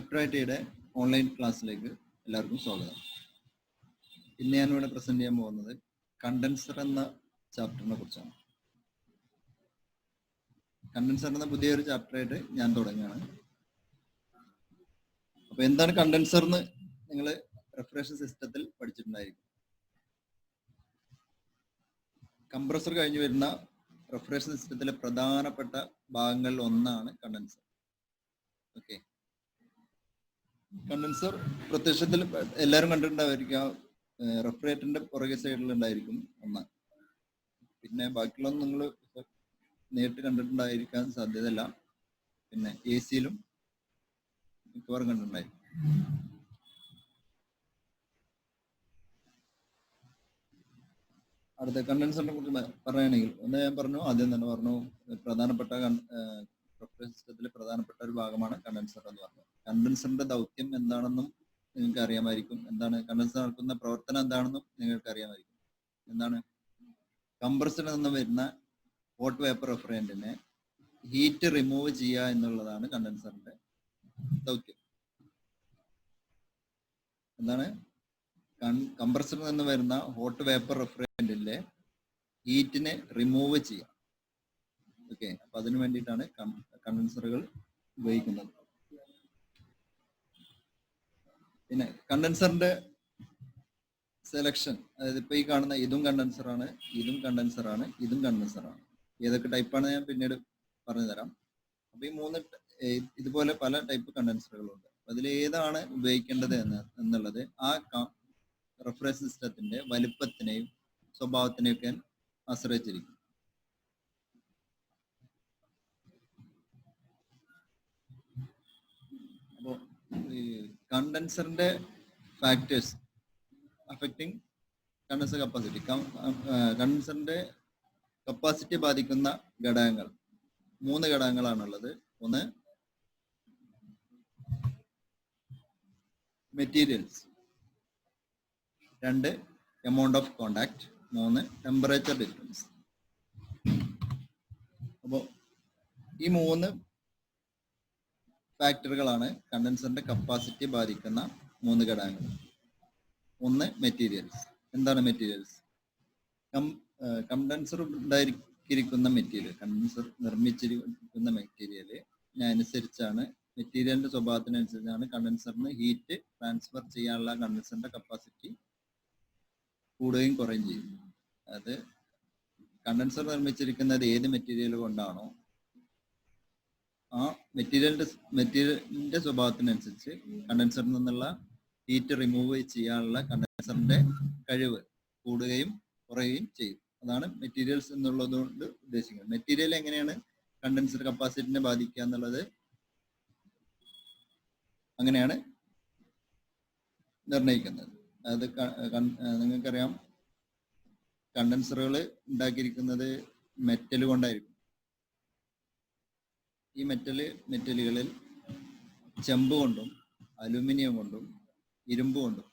ഇലക്ട്രോഐറ്റിയുടെ online ക്ലാസ്സിലേക്ക് എല്ലാവർക്കും സ്വാഗതം. ഇന്ന് ഞാനിവിടെ പ്രസന്റ് ചെയ്യാൻ പോകുന്നത് കണ്ടൻസർ എന്ന ചാപ്റ്ററിനെ കുറിച്ചാണ്. കണ്ടൻസർ എന്ന പുതിയൊരു ചാപ്റ്ററായിട്ട് ഞാൻ തുടങ്ങുകയാണ്. അപ്പൊ എന്താണ് കണ്ടൻസർ എന്ന് നിങ്ങൾ റെഫ്രിജറേഷൻ സിസ്റ്റത്തിൽ പഠിച്ചിട്ടുണ്ടായിരിക്കും. കംപ്രസർ കഴിഞ്ഞു വരുന്ന റെഫ്രിജറേഷൻ സിസ്റ്റത്തിലെ പ്രധാനപ്പെട്ട ഭാഗങ്ങളിൽ ഒന്നാണ് കണ്ടൻസർ. ഓക്കെ, കണ്ടൻസർ പ്രത്യക്ഷത്തിൽ എല്ലാവരും കണ്ടിട്ടുണ്ടായിരിക്കാം. റെഫ്രിജറേറ്ററിന്റെ പുറകെ സൈഡിൽ ഉണ്ടായിരിക്കും ഒന്ന്. പിന്നെ ബാക്കിയുള്ളതൊന്നും നിങ്ങൾ നേരിട്ട് കണ്ടിട്ടുണ്ടായിരിക്കാൻ സാധ്യതയില്ല. പിന്നെ എ സിയിലും മിക്കവാറും കണ്ടിട്ടുണ്ടായിരിക്കും. അടുത്ത കണ്ടൻസറിനെ കുറിച്ച് പറയുകയാണെങ്കിൽ ഒന്ന് ഞാൻ പറഞ്ഞു, ആദ്യം തന്നെ പറഞ്ഞു, പ്രധാനപ്പെട്ട റെഫ്രിജറേഷൻ സിസ്റ്റത്തിലെ പ്രധാനപ്പെട്ട ഒരു ഭാഗമാണ് കണ്ടൻസർ എന്ന് പറഞ്ഞത്. കണ്ടൻസറിന്റെ ദൗത്യം എന്താണെന്നും നിങ്ങൾക്ക് അറിയാമായിരിക്കും. എന്താണ് കണ്ടൻസർ നടക്കുന്ന പ്രവർത്തനം എന്താണെന്നും നിങ്ങൾക്ക് അറിയാമായിരിക്കും. എന്താണ് കംപ്രസറിൽ നിന്ന് വരുന്ന ഹോട്ട് വേപ്പർ റെഫ്രിജറന്റിനെ ഹീറ്റ് റിമൂവ് ചെയ്യുക എന്നുള്ളതാണ് കണ്ടൻസറിന്റെ ദൗത്യം. എന്താണ് കംപ്രസറിൽ നിന്ന് വരുന്ന ഹോട്ട് വേപ്പർ റെഫ്രിജറന്റിലെ ഹീറ്റിനെ റിമൂവ് ചെയ്യുക. ഓക്കെ, അപ്പൊ അതിനു വേണ്ടിയിട്ടാണ് കണ്ടൻസറുകൾ ഉപയോഗിക്കുന്നത്. പിന്നെ കണ്ടൻസറിന്റെ സെലക്ഷൻ, അതായത് ഇപ്പൊ ഈ കാണുന്ന ഇതും കണ്ടൻസറാണ്, ഇതും കണ്ടൻസറാണ്, ഇതും കണ്ടൻസറാണ്. ഏതൊക്കെ ടൈപ്പാണ് ഞാൻ പിന്നീട് പറഞ്ഞു തരാം. അപ്പൊ ഈ മൂന്ന് ഇതുപോലെ പല ടൈപ്പ് കണ്ടൻസറുകളുണ്ട്. അതിൽ ഏതാണ് ഉപയോഗിക്കേണ്ടത് എന്നുള്ളത് ആ റെഫ്രിജറേഷൻ സിസ്റ്റത്തിന്റെ വലുപ്പത്തിനെയും സ്വഭാവത്തിനെയും ഒക്കെ ആശ്രയിച്ചിരിക്കും. അപ്പോൾ ഈ കണ്ടൻസറിന്റെ ഫാക്ടേഴ്സ് അഫക്റ്റിംഗ് കണ്ടൻസർ കപ്പാസിറ്റി, കണ്ടൻസറിന്റെ കപ്പാസിറ്റി ബാധിക്കുന്ന ഘടകങ്ങൾ 3 ഘടകങ്ങളാണുള്ളത്. ഒന്ന് materials, 2 amount of contact, 3 temperature difference. അപ്പോൾ ഈ 3 ഫാക്ടറുകളാണ് കണ്ടൻസറിന്റെ കപ്പാസിറ്റി ബാധിക്കുന്ന 3 ഘടകങ്ങൾ. ഒന്ന് മെറ്റീരിയൽസ്. എന്താണ് മെറ്റീരിയൽസ്? കണ്ടൻസർ ഉണ്ടായിരിക്കുന്ന മെറ്റീരിയൽ, കണ്ടൻസർ നിർമ്മിച്ചിരിക്കുന്ന മെറ്റീരിയലിനനുസരിച്ചാണ്, മെറ്റീരിയലിന്റെ സ്വഭാവത്തിനനുസരിച്ചാണ് കണ്ടൻസറിന് ഹീറ്റ് ട്രാൻസ്ഫർ ചെയ്യാനുള്ള കണ്ടൻസറിന്റെ കപ്പാസിറ്റി കൂടുകയും കുറയുകയും ചെയ്യും. അത് കണ്ടൻസർ നിർമ്മിച്ചിരിക്കുന്നത് ഏത് മെറ്റീരിയൽ കൊണ്ടാണോ ആ മെറ്റീരിയലിന്റെ സ്വഭാവത്തിനനുസരിച്ച് കണ്ടൻസറിൽ നിന്നുള്ള ഹീറ്റ് റിമൂവ് ചെയ്യാനുള്ള കണ്ടൻസറിന്റെ കഴിവ് കൂടുകയും കുറയുകയും ചെയ്യും. അതാണ് മെറ്റീരിയൽസ് എന്നുള്ളതുകൊണ്ട് ഉദ്ദേശിക്കുന്നത്. മെറ്റീരിയൽ എങ്ങനെയാണ് കണ്ടൻസർ കപ്പാസിറ്റിനെ ബാധിക്കുക എന്നുള്ളത് അങ്ങനെയാണ് നിർണ്ണയിക്കുന്നത്. അതായത് നിങ്ങൾക്കറിയാം, കണ്ടൻസറുകൾ ഉണ്ടാക്കിയിരിക്കുന്നത് മെറ്റൽ കൊണ്ടായിരിക്കും. ഈ മെറ്റലുകളിൽ ചെമ്പ് കൊണ്ടും അലുമിനിയം കൊണ്ടും ഇരുമ്പ് കൊണ്ടും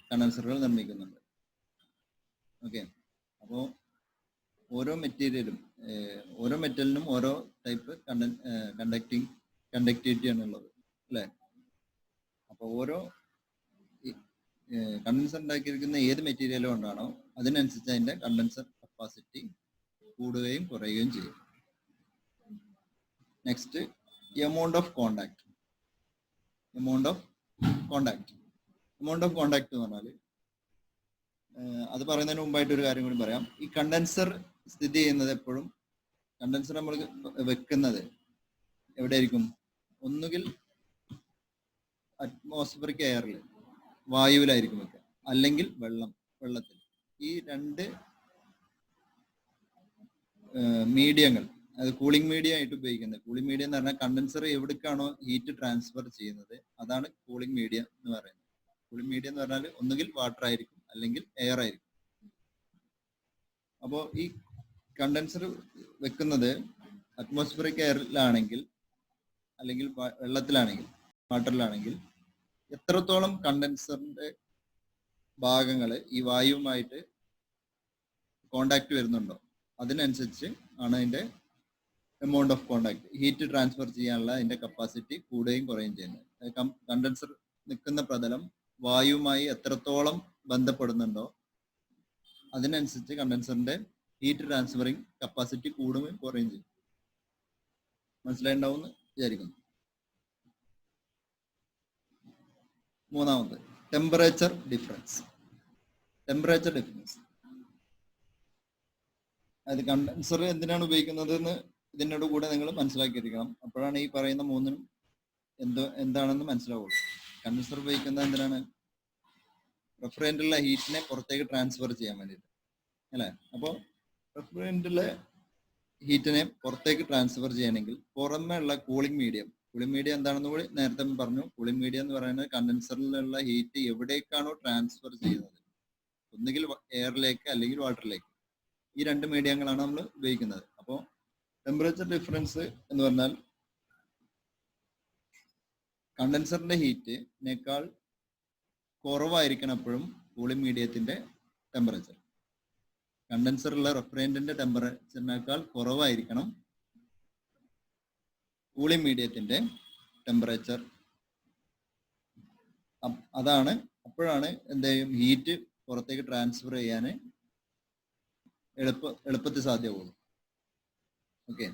കണ്ടൻസറുകൾ നിർമ്മിക്കുന്നുണ്ട്. ഓക്കെ, അപ്പോൾ ഓരോ മെറ്റലിനും ഓരോ ടൈപ്പ് കണ്ടക്ടിവിറ്റി ആണ് ഉള്ളത്, അല്ലേ? അപ്പോൾ ഓരോ കണ്ടൻസർ ഉണ്ടാക്കിയിരിക്കുന്ന ഏത് മെറ്റീരിയൽ കൊണ്ടാണോ അതിനനുസരിച്ച് അതിന്റെ കണ്ടൻസർ കപ്പാസിറ്റി കൂടുകയും കുറയുകയും ചെയ്യും. Next, amount of contact. Amount of contact എന്ന് പറഞ്ഞാൽ, അത് പറയുന്നതിന് മുമ്പായിട്ട് ഒരു കാര്യം കൂടി പറയാം. ഈ കണ്ടൻസർ സ്ഥിതി ചെയ്യുന്നത് എപ്പോഴും, കണ്ടൻസർ നമ്മൾ വെക്കുന്നത് എവിടെയായിരിക്കും? ഒന്നുകിൽ അറ്റ്മോസ്ഫിയറിക് എയറിൽ, വായുവിലായിരിക്കും വെക്കുക, അല്ലെങ്കിൽ വെള്ളത്തിൽ. ഈ 2 മീഡിയങ്ങൾ, അത് കൂളിംഗ് മീഡിയ ആയിട്ട് ഉപയോഗിക്കുന്നത്. കൂളിംഗ് മീഡിയം എന്ന് പറഞ്ഞാൽ കണ്ടൻസർ എവിടേക്കാണോ ഹീറ്റ് ട്രാൻസ്ഫർ ചെയ്യുന്നത് അതാണ് കൂളിംഗ് മീഡിയ എന്ന് പറയുന്നത്. കൂളിംഗ് മീഡിയ എന്ന് പറഞ്ഞാൽ ഒന്നുകിൽ വാട്ടർ ആയിരിക്കും അല്ലെങ്കിൽ എയർ ആയിരിക്കും. അപ്പോൾ ഈ കണ്ടൻസർ വെക്കുന്നത് അറ്റ്മോസ്ഫിയറിക് എയറിലാണെങ്കിൽ അല്ലെങ്കിൽ വെള്ളത്തിലാണെങ്കിൽ, വാട്ടറിലാണെങ്കിൽ, എത്രത്തോളം കണ്ടൻസറിന്റെ ഭാഗങ്ങൾ ഈ വായുവുമായിട്ട് കോണ്ടാക്ട് വരുന്നുണ്ടോ അതിനനുസരിച്ച് ആണ് അതിന്റെ amount of contact, heat transfer ചെയ്യാനുള്ള അതിന്റെ കപ്പാസിറ്റി കൂടുകയും കുറയുകയും ചെയ്യുന്നത്. കണ്ടൻസർ നിൽക്കുന്ന പ്രതലം വായുവുമായി എത്രത്തോളം ബന്ധപ്പെടുന്നുണ്ടോ അതിനനുസരിച്ച് കണ്ടൻസറിന്റെ ഹീറ്റ് ട്രാൻസ്ഫറിങ് കപ്പാസിറ്റി കൂടുകയും കുറയുകയും ചെയ്യും. മനസ്സിലായിട്ടുണ്ടാവും എന്ന് വിചാരിക്കുന്നു. മൂന്നാമത് ടെമ്പറേച്ചർ ഡിഫറൻസ്. ടെമ്പറേച്ചർ ഡിഫറൻസ് അത് കണ്ടൻസർ എന്തിനാണ് ഉപയോഗിക്കുന്നത് എന്ന് ഇതിനോട് കൂടെ നിങ്ങൾ മനസ്സിലാക്കിയിരിക്കണം. അപ്പോഴാണ് ഈ പറയുന്ന മൂന്നിനും എന്താണെന്ന് മനസ്സിലാവുള്ളൂ. കണ്ടൻസർ ഉപയോഗിക്കുന്നത് എന്തിനാണ്? റെഫ്രിജറന്റിലെ ഹീറ്റിനെ പുറത്തേക്ക് ട്രാൻസ്ഫർ ചെയ്യാൻ വേണ്ടിയിട്ട് അല്ലേ. അപ്പോൾ റെഫ്രിജറന്റിലെ ഹീറ്റിനെ പുറത്തേക്ക് ട്രാൻസ്ഫർ ചെയ്യണമെങ്കിൽ പുറമേ ഉള്ള കൂളിംഗ് മീഡിയം എന്താണെന്ന് കൂടി നേരത്തെ പറഞ്ഞു. കൂളിംഗ് മീഡിയം എന്ന് പറയുന്നത് കണ്ടൻസറിലുള്ള ഹീറ്റ് എവിടേക്കാണോ ട്രാൻസ്ഫർ ചെയ്യുന്നത്, ഒന്നുകിൽ എയറിലേക്ക് അല്ലെങ്കിൽ വാട്ടറിലേക്ക്, ഈ രണ്ട് മീഡിയങ്ങളാണ് നമ്മൾ ഉപയോഗിക്കുന്നത്. അപ്പോൾ ടെമ്പറേച്ചർ ഡിഫറൻസ് എന്ന് പറഞ്ഞാൽ കണ്ടൻസറിന്റെ ഹീറ്റിനേക്കാൾ കുറവായിരിക്കണം എപ്പോഴും കൂളിംഗ് മീഡിയത്തിന്റെ ടെമ്പറേച്ചർ. കണ്ടൻസറുള്ള റെഫ്രിജറന്റിന്റെ ടെമ്പറേച്ചറിനേക്കാൾ കുറവായിരിക്കണം കൂളിംഗ് മീഡിയത്തിന്റെ ടെമ്പറേച്ചർ. അപ്പോഴാണ് എന്ത് ചെയ്യും, ഹീറ്റ് പുറത്തേക്ക് ട്രാൻസ്ഫർ ചെയ്യാൻ എളുപ്പത്തിൽ സാധ്യമാവുള്ളൂ. ഓക്കെ,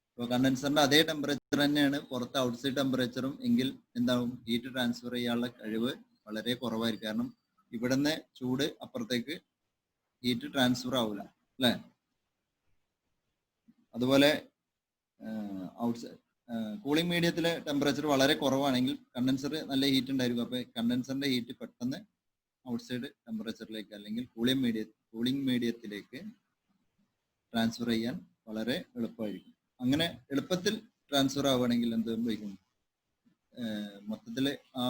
അപ്പോൾ കണ്ടൻസറിന്റെ അതേ ടെമ്പറേച്ചർ തന്നെയാണ് പുറത്ത് ഔട്ട്സൈഡ് ടെമ്പറേച്ചറും എങ്കിൽ എന്താവും, ഹീറ്റ് ട്രാൻസ്ഫർ ചെയ്യാനുള്ള കഴിവ് വളരെ കുറവായിരിക്കും. കാരണം ഇവിടുന്ന് ചൂട് അപ്പുറത്തേക്ക് ഹീറ്റ് ട്രാൻസ്ഫർ ആവില്ല അല്ലേ. അതുപോലെ ഔട്ട്സൈഡ് കൂളിംഗ് മീഡിയത്തിലെ ടെമ്പറേച്ചർ വളരെ കുറവാണെങ്കിൽ കണ്ടൻസർ നല്ല ഹീറ്റ് ഉണ്ടായിരിക്കും. അപ്പോൾ കണ്ടൻസറിന്റെ ഹീറ്റ് പെട്ടെന്ന് ഔട്ട്സൈഡ് ടെമ്പറേച്ചറിലേക്ക് അല്ലെങ്കിൽ കൂളിംഗ് മീഡിയത്തിലേക്ക് ട്രാൻസ്ഫർ ചെയ്യാൻ വളരെ എളുപ്പമായിരിക്കും. അങ്ങനെ എളുപ്പത്തിൽ ട്രാൻസ്ഫർ ആവുകയാണെങ്കിൽ എന്ത് സംഭവിക്കും, മൊത്തത്തിൽ ആ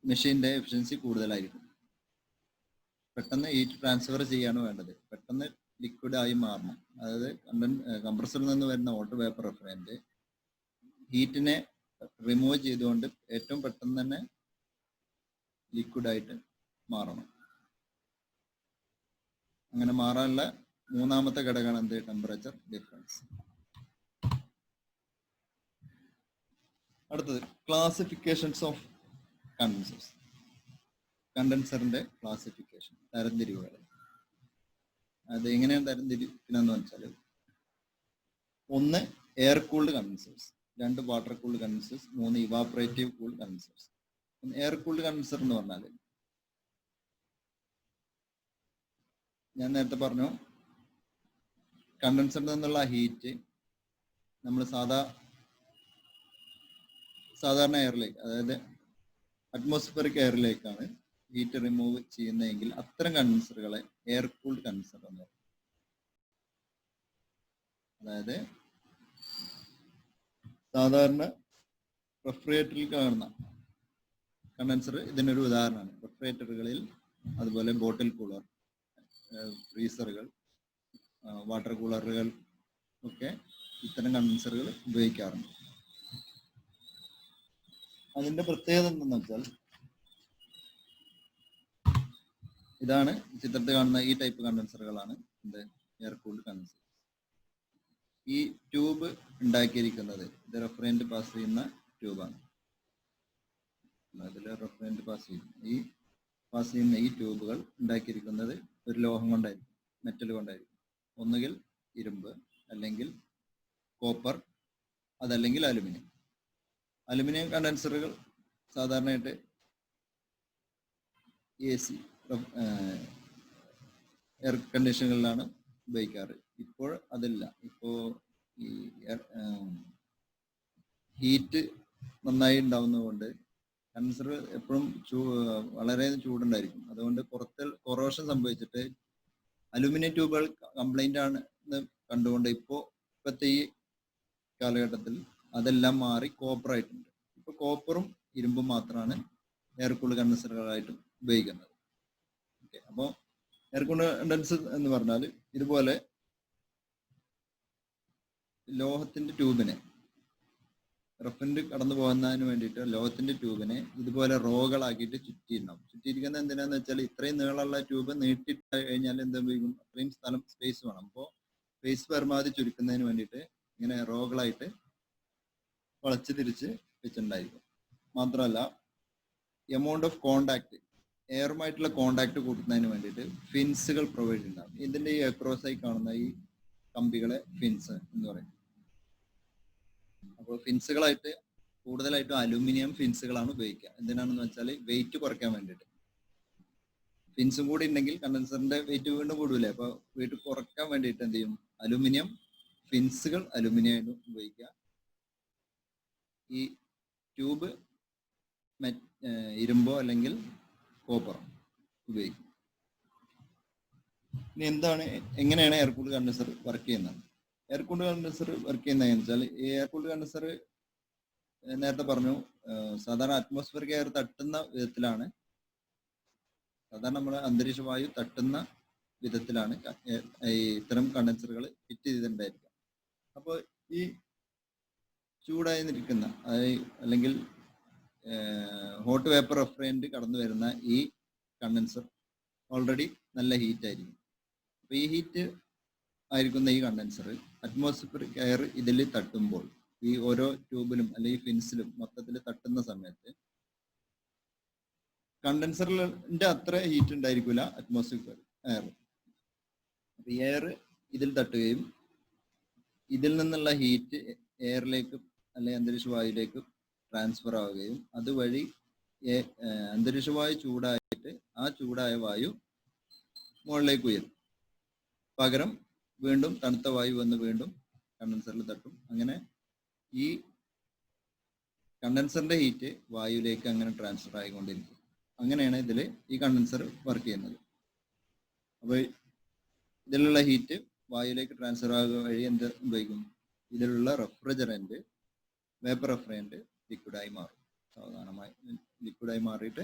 മെഷീന്റെ എഫിഷ്യൻസി കൂടുതലായിരിക്കും. പെട്ടെന്ന് ഹീറ്റ് ട്രാൻസ്ഫർ ചെയ്യാണ് വേണ്ടത്, പെട്ടെന്ന് ലിക്വിഡ് ആയി മാറണം. അതായത് കംപ്രസറിൽ നിന്ന് വരുന്ന വാട്ടർ വേപ്പർ റെഫ്രിജറന്റ് ഹീറ്റിനെ റിമൂവ് ചെയ്തുകൊണ്ട് ഏറ്റവും പെട്ടെന്ന് തന്നെ ലിക്വിഡായിട്ട് മാറണം. അങ്ങനെ മാറാനുള്ള മൂന്നാമത്തെ ഘടകമാണ് എന്ത്, ടെമ്പറേച്ചർ ഡിഫറൻസ്. അടുത്തത് ക്ലാസിഫിക്കേഷൻസ് ഓഫ് കണ്ടൻസേഴ്സ്. കണ്ടൻസറിന്റെ ക്ലാസിഫിക്കേഷൻ, തരംതിരിവുകൾ. അത് എങ്ങനെയാണ് തരംതിരിക്കണമെന്ന് വെച്ചാൽ, ഒന്ന് എയർ കൂൾഡ് കണ്ടൻസേഴ്സ്, രണ്ട് വാട്ടർ കൂൾഡ് കണ്ടൻസേഴ്സ്, മൂന്ന് evaporative cooled condensers. Air cooled condenser എന്ന് പറഞ്ഞാൽ ഞാൻ നേരത്തെ പറഞ്ഞു, കണ്ടൻസറിൽ നിന്നുള്ള ഹീറ്റ് നമ്മൾ സാധാരണ എയറിലേക്ക്, അതായത് അറ്റ്മോസ്ഫിയറിക് എയറിലേക്കാണ് ഹീറ്റ് റിമൂവ് ചെയ്യുന്നതെങ്കിൽ അത്തരം കണ്ടൻസറുകളെ എയർ കൂൾഡ് കണ്ടൻസർ എന്ന് പറയും. അതായത് സാധാരണ റെഫ്രിജറേറ്ററിൽ കാണുന്ന കണ്ടൻസർ ഇതിനൊരു ഉദാഹരണമാണ്. റെഫ്രിജറേറ്ററുകളിൽ, അതുപോലെ ബോട്ടിൽ കൂളർ, ഫ്രീസറുകൾ, വാട്ടർ കൂളറുകൾ ഒക്കെ ഇത്തരം കണ്ടൻസറുകൾ ഉപയോഗിക്കാറുണ്ട്. അതിന്റെ പ്രത്യേകത എന്തെന്ന് വെച്ചാൽ, ഇതാണ് ചിത്രത്തിൽ കാണുന്ന ഈ ടൈപ്പ് കണ്ടൻസറുകളാണ് എന്ത്, എയർ കൂൾഡ് കണ്ടൻസർ. ഈ ട്യൂബ് ഉണ്ടാക്കിയിരിക്കുന്നത്, ഇത് റെഫ്രിജറന്റ് പാസ് ചെയ്യുന്ന ട്യൂബാണ്. അതിൽ റെഫ്രിജറന്റ് പാസ് ചെയ്യുന്ന ഈ ട്യൂബുകൾ ഉണ്ടാക്കിയിരിക്കുന്നത് ഒരു ലോഹം കൊണ്ടായിരിക്കും, മെറ്റൽ കൊണ്ടായിരിക്കും. ഒന്നുകിൽ ഇരുമ്പ്, അല്ലെങ്കിൽ കോപ്പർ, അതല്ലെങ്കിൽ അലുമിനിയം. അലുമിനിയം കണ്ടൻസറുകൾ സാധാരണയായിട്ട് AC എയർ കണ്ടീഷനുകളിലാണ് ഉപയോഗിക്കാറ്. ഇപ്പോൾ അതില്ല. ഇപ്പോൾ ഈ ഹീറ്റ് നന്നായി ഉണ്ടാവുന്നതുകൊണ്ട് കണ്ടൻസർ എപ്പോഴും വളരെ ചൂടുണ്ടായിരിക്കും. അതുകൊണ്ട് പുറത്ത് കൊറോഷൻ സംഭവിച്ചിട്ട് അലുമിനിയം ട്യൂബുകൾ കംപ്ലൈന്റ് ആണെന്ന് കണ്ടുകൊണ്ട് ഇപ്പോഴത്തെ ഈ കാലഘട്ടത്തിൽ അതെല്ലാം മാറി കോപ്പർ ആയിട്ടുണ്ട്. ഇപ്പോൾ കോപ്പറും ഇരുമ്പും മാത്രമാണ് എയർ കൂൾഡ് കണ്ടൻസറുകളായിട്ടും ഉപയോഗിക്കുന്നത്. ഓക്കെ, അപ്പോൾ എയർ കൂൾഡ് കണ്ടൻസർ എന്ന് പറഞ്ഞാൽ ഇതുപോലെ ലോഹത്തിന്റെ ട്യൂബിനെ, റെഫ്രിജറന്റ് കടന്നു പോകുന്നതിന് വേണ്ടിയിട്ട് ലോഹത്തിന്റെ ട്യൂബിനെ ഇതുപോലെ റോകളാക്കിയിട്ട് ചുറ്റിയിട്ടുണ്ടാവും. ചുറ്റിയിരിക്കുന്നത് എന്തിനാന്ന് വെച്ചാൽ, ഇത്രയും നീളമുള്ള ട്യൂബ് നീട്ടിട്ട് കഴിഞ്ഞാൽ എന്ത് ഉപയോഗിക്കും, അത്രയും സ്പേസ് വേണം. അപ്പോൾ സ്പേസ് പരമാവധി ചുരുക്കുന്നതിന് വേണ്ടിയിട്ട് ഇങ്ങനെ റോകളായിട്ട് വളച്ച് തിരിച്ച് വെച്ചിട്ടുണ്ടായിരിക്കും. മാത്രമല്ല എമൗണ്ട് ഓഫ് കോണ്ടാക്ട്, എയറുമായിട്ടുള്ള കോണ്ടാക്ട് കൂട്ടുന്നതിന് വേണ്ടിയിട്ട് ഫിൻസുകൾ പ്രൊവൈഡ് ഉണ്ടാകും. ഇതിന്റെ ഈ അക്രോസായി കാണുന്ന ഈ കമ്പികളെ ഫിൻസ് എന്ന് പറയും. അപ്പോൾ ഫിൻസുകളായിട്ട് കൂടുതലായിട്ടും അലൂമിനിയം ഫിൻസുകളാണ് ഉപയോഗിക്കുക. എന്തിനാണെന്ന് വെച്ചാൽ വെയിറ്റ് കുറയ്ക്കാൻ വേണ്ടിയിട്ട്. ഫിൻസും കൂടി ഉണ്ടെങ്കിൽ കണ്ടൻസറിന്റെ വെയിറ്റ് വീണ്ടും കൂടൂലേ, അപ്പോൾ വെയിറ്റ് കുറയ്ക്കാൻ വേണ്ടിയിട്ട് എന്ത് ചെയ്യും, അലൂമിനിയം ഫിൻസുകൾ അലൂമിനിയം ഉപയോഗിക്കുക. ഈ ട്യൂബ് ഇരുമ്പോ അല്ലെങ്കിൽ കോപ്പറോ ഉപയോഗിക്കും. ഇനി എങ്ങനെയാണ് എയർ കൂൾഡ് കണ്ടൻസർ വർക്ക് ചെയ്യുന്നത്? എയർ കൂൾഡ് കണ്ടൻസർ വർക്ക് ചെയ്യുന്നതെന്ന് വെച്ചാൽ, ഈ എയർ കൂൾഡ് കണ്ടൻസർ നേരത്തെ പറഞ്ഞു, സാധാരണ അറ്റ്മോസ്ഫിയറിക് എയർ തട്ടുന്ന വിധത്തിലാണ്, സാധാരണ നമ്മുടെ അന്തരീക്ഷ വായു തട്ടുന്ന വിധത്തിലാണ് ഇത്തരം കണ്ടൻസറുകൾ ഫിറ്റ് ചെയ്തിട്ടുണ്ടായിരിക്കുക. അപ്പോൾ ഈ ചൂടായി നിൽക്കുന്ന അല്ലെങ്കിൽ ഹോട്ട് വേപ്പർ റെഫ്രിജറന്റ് കടന്നു വരുന്ന ഈ കണ്ടൻസർ ഓൾറെഡി നല്ല ഹീറ്റ് ആയിരിക്കും. അപ്പോൾ ഈ ഹീറ്റ് ആയിരിക്കുന്ന ഈ കണ്ടൻസർ അറ്റ്മോസ്ഫിയറിക് എയർ ഇതിൽ തട്ടുമ്പോൾ, ഈ ഓരോ ട്യൂബിലും അല്ലെങ്കിൽ ഫിൻസിലും മൊത്തത്തിൽ തട്ടുന്ന സമയത്ത് കണ്ടൻസറിന്റെ അത്ര ഹീറ്റ് ഉണ്ടായിരിക്കില്ല അറ്റ്മോസ്ഫിയർ എയർ. അപ്പൊ ഈ എയർ ഇതിൽ തട്ടുകയും ഇതിൽ നിന്നുള്ള ഹീറ്റ് എയറിലേക്ക് അല്ലെങ്കിൽ അന്തരീക്ഷ വായുവിലേക്ക് ട്രാൻസ്ഫർ ആവുകയും അതുവഴി അന്തരീക്ഷ വായു ചൂടായിട്ട് ആ ചൂടായ വായു മുകളിലേക്ക് ഉയരും. പകരം വീണ്ടും തണുത്ത വായു വന്ന് വീണ്ടും കണ്ടൻസറിൽ തട്ടും. അങ്ങനെ ഈ കണ്ടൻസറിന്റെ ഹീറ്റ് വായുവിലേക്ക് അങ്ങനെ ട്രാൻസ്ഫർ ആയിക്കൊണ്ടിരിക്കും. അങ്ങനെയാണ് ഇതിൽ ഈ കണ്ടൻസർ വർക്ക് ചെയ്യുന്നത്. അപ്പോൾ ഇതിലുള്ള ഹീറ്റ് വായുവിലേക്ക് ട്രാൻസ്ഫർ ആകുക വഴി എന്ത് ഉപയോഗിക്കും, ഇതിലുള്ള റെഫ്രിജറന്റ് വേപ്പർ റെഫ്രിജറന്റ് ലിക്വിഡായി മാറും. സാധാരണമായി ലിക്വിഡായി മാറിയിട്ട്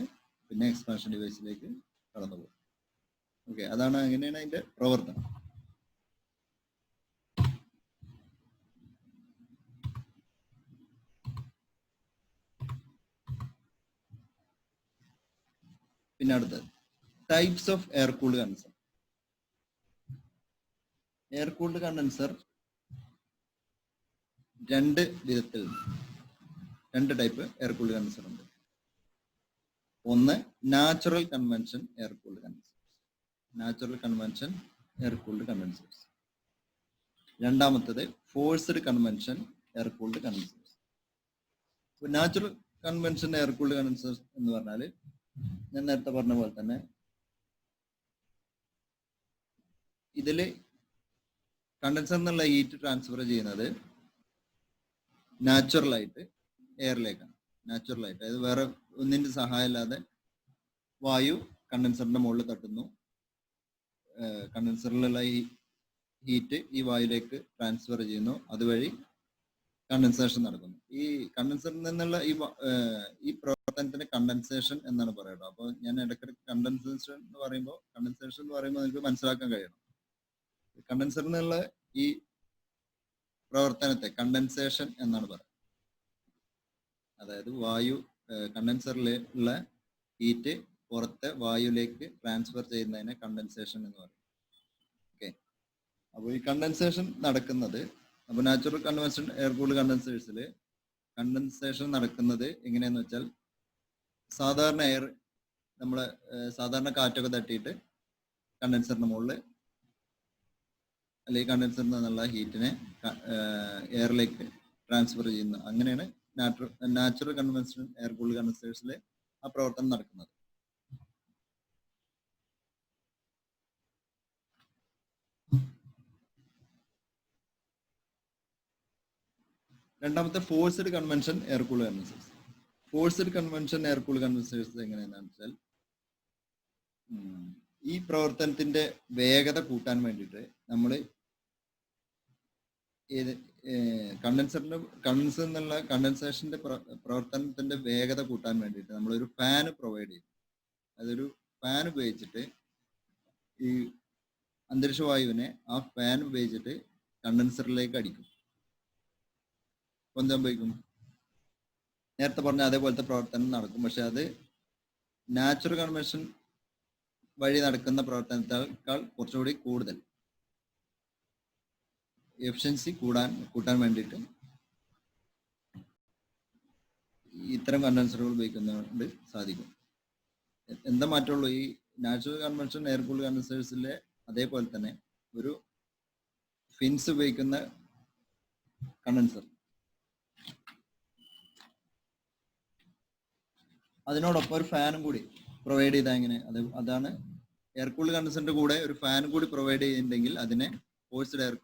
പിന്നെ എക്സ്പാൻഷൻ ഡിവൈസിലേക്ക് കടന്നു പോകും. ഓക്കെ, അങ്ങനെയാണ് അതിന്റെ പ്രവർത്തനം. പിന്നെ അടുത്തത് types of air cooled condenser. Air cooled condenser രണ്ട് ടൈപ്പ് എയർ കൂൾഡ് കണ്ടൻസർ ഉണ്ട്. ഒന്ന് natural convention air cooled condensers. രണ്ടാമത്തത് forced convention air cooled condensers. Natural convention air cooled condensers എന്ന് പറഞ്ഞാൽ ഞാൻ നേരത്തെ പറഞ്ഞ പോലെ തന്നെ ഇതില് കണ്ടൻസർ എന്നുള്ള ഹീറ്റ് ട്രാൻസ്ഫർ ചെയ്യുന്നത് നാച്ചുറലായിട്ട് എയറിലേക്കാണ്. അതായത് വേറെ ഒന്നിന്റെ സഹായം ഇല്ലാതെ വായു കണ്ടൻസറിന്റെ മുകളിൽ തട്ടുന്നു. കണ്ടൻസറിലുള്ള ഈ ഹീറ്റ് ഈ വായുവിലേക്ക് ട്രാൻസ്ഫർ ചെയ്യുന്നു. അതുവഴി കണ്ടൻസേഷൻ നടക്കുന്നു. ഈ കണ്ടൻസറിൽ നിന്നുള്ള ഈ പ്രവർത്തനത്തിന് കണ്ടൻസേഷൻ എന്നാണ് പറയുന്നത്. അപ്പോൾ ഞാൻ ഇടയ്ക്കിടയ്ക്ക് കണ്ടൻസേഷൻ എന്ന് പറയുമ്പോൾ നിങ്ങൾക്ക് മനസ്സിലാക്കാൻ കഴിയണം. കണ്ടൻസറിൽ നിന്നുള്ള ഈ പ്രവർത്തനത്തെ കണ്ടൻസേഷൻ എന്നാണ് പറയുന്നത്. അതായത് വായു കണ്ടൻസറിലുള്ള ഹീറ്റ് പുറത്തെ വായുവിലേക്ക് ട്രാൻസ്ഫർ ചെയ്യുന്നതിനെ കണ്ടൻസേഷൻ എന്ന് പറയും. ഓക്കെ, അപ്പോൾ ഈ കണ്ടൻസേഷൻ നടക്കുന്നത്, അപ്പോൾ നാച്ചുറൽ കൺവെൻഷൻ എയർ കൂൾഡ് കണ്ടൻസേഴ്സിൽ കണ്ടൻസേഷൻ നടക്കുന്നത് എങ്ങനെയാന്ന് വെച്ചാൽ, സാധാരണ എയർ നമ്മളെ സാധാരണ കാറ്റൊക്കെ തട്ടിയിട്ട് കണ്ടൻസറിന്റെ മുകളിൽ അല്ലെങ്കിൽ കണ്ടൻസറിൽ നിന്നുള്ള ഹീറ്റിനെ എയറിലേക്ക് ട്രാൻസ്ഫർ ചെയ്യുന്നു. അങ്ങനെയാണ് നാച്ചുറൽ കൺവെൻഷൻ എയർ കൂൾഡ് കണ്ടൻസേഴ്സിൽ ആ പ്രവർത്തനം നടക്കുന്നത്. രണ്ടാമത്തെ forced convention air cooled condensers. എങ്ങനെയാണെന്ന് വെച്ചാൽ, ഈ പ്രവർത്തനത്തിന്റെ വേഗത കൂട്ടാൻ വേണ്ടിയിട്ട് നമ്മൾ കണ്ടൻസർ എന്നുള്ള കണ്ടൻസേഷന്റെ പ്രവർത്തനത്തിന്റെ വേഗത കൂട്ടാൻ വേണ്ടിയിട്ട് നമ്മളൊരു ഫാൻ പ്രൊവൈഡ് ചെയ്യും. അതൊരു ഫാൻ ഉപയോഗിച്ചിട്ട് ഈ അന്തരീക്ഷ വായുവിനെ ആ ഫാൻ ഉപയോഗിച്ചിട്ട് കണ്ടൻസറിലേക്ക് അടിക്കും. എന്ത് സംഭവിക്കും? നേരത്തെ പറഞ്ഞ അതേപോലത്തെ പ്രവർത്തനം നടക്കും. പക്ഷെ അത് നാച്ചുറൽ കൺവെൻഷൻ വഴി നടക്കുന്ന പ്രവർത്തനത്തേക്കാൾ കുറച്ചുകൂടി കൂടുതൽ എഫിഷ്യൻസി കൂട്ടാൻ വേണ്ടിയിട്ട് ഇത്തരം കണ്ടൻസറുകൾ ഉപയോഗിക്കുന്നതുകൊണ്ട് സാധിക്കും. എന്താ മാറ്റമുള്ളൂ, ഈ നാച്ചുറൽ കൺവെൻഷൻ എയർ കൂൾഡ് കണ്ടൻസേഴ്സിലെ അതേപോലെ തന്നെ ഒരു ഫിൻസ് ഉപയോഗിക്കുന്ന കണ്ടൻസർ, അതിനോടൊപ്പം ഒരു ഫാനും കൂടി പ്രൊവൈഡ് ചെയ്താൽ എങ്ങനെ, അതാണ് എയർ കൂൾഡ് കണ്ടൻസറിന്റെ കൂടെ ഒരു ഫാൻ കൂടി പ്രൊവൈഡ് ചെയ്യുന്നുണ്ടെങ്കിൽ അതിനെ ഫോഴ്സ്ഡ് എയർ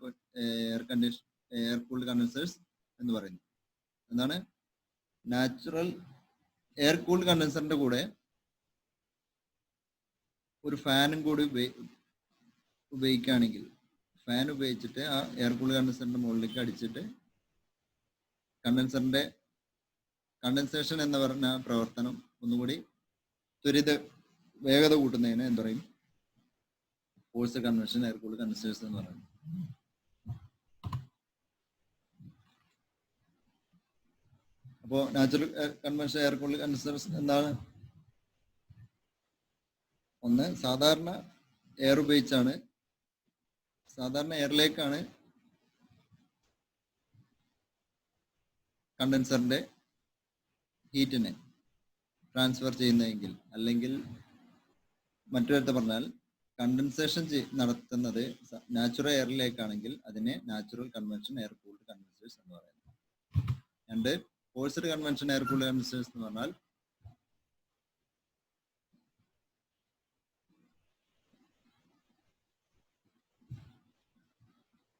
കൂൾഡ് കണ്ടൻസേഴ്സ് എന്ന് പറയുന്നു. എന്താണ്, നാച്ചുറൽ എയർ കൂൾഡ് കണ്ടൻസറിന്റെ കൂടെ ഒരു ഫാനും കൂടി ഉപയോഗിക്കുകയാണെങ്കിൽ, ഫാൻ ഉപയോഗിച്ചിട്ട് ആ എയർ കൂൾഡ് കണ്ടൻസറിന്റെ മുകളിലേക്ക് അടിച്ചിട്ട് കണ്ടൻസേഷൻ എന്ന് പറഞ്ഞ പ്രവർത്തനം ഒന്നുകൂടി വേഗത കൂട്ടുന്നതിന് എന്ത് പറയും, forced convention air cooled condensers എന്ന് പറയുന്നത്. അപ്പോൾ natural convention air cooled condensers എന്താണ്? ഒന്ന്, സാധാരണ എയർ ഉപയോഗിച്ചാണ്, സാധാരണ എയറിലേക്കാണ് കണ്ടൻസറിന്റെ ഹീറ്റിനെ ട്രാൻസ്ഫർ ചെയ്യുന്നതെങ്കിൽ, അല്ലെങ്കിൽ മറ്റൊരു പറഞ്ഞാൽ കണ്ടൻസേഷൻ നടത്തുന്നത് നാച്ചുറൽ എയറിലേക്കാണെങ്കിൽ അതിനെ natural convention air cooled condensers എന്ന് പറയുന്നത്. രണ്ട്, forced convention air cooled condensers എന്ന് പറഞ്ഞാൽ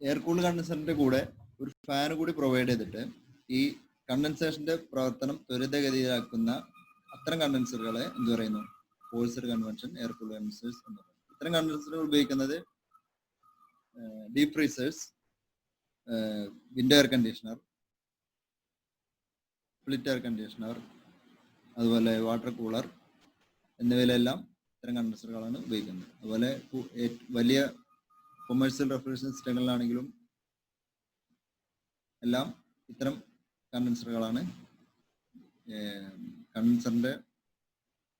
എയർ കൂൾഡ് കണ്ടൻസറിന്റെ കൂടെ ഒരു ഫാൻ കൂടി പ്രൊവൈഡ് ചെയ്തിട്ട് ഈ കണ്ടൻസേഷന്റെ പ്രവർത്തനം ത്വരിതഗതിയിലാക്കുന്ന അത്തരം കണ്ടൻസറുകളെ എന്ത് പറയുന്നു, forced convention air cooled condensers എന്ന് പറയുന്നത്. ഇത്തരം കണ്ടൻസറുകൾ ഉപയോഗിക്കുന്നത് deep freezers, window air conditioner, split air conditioner, അതുപോലെ വാട്ടർ കൂളർ എന്നിവയിലെല്ലാം ഇത്തരം കണ്ടൻസറുകളാണ് ഉപയോഗിക്കുന്നത്. അതുപോലെ വലിയ കൊമേഴ്സ്യൽ റെഫ്രിജറേഷൻ സിസ്റ്റങ്ങളിലാണെങ്കിലും എല്ലാം ഇത്തരം കണ്ടൻസറുകളാണ്. കണ്ടൻസറിന്റെ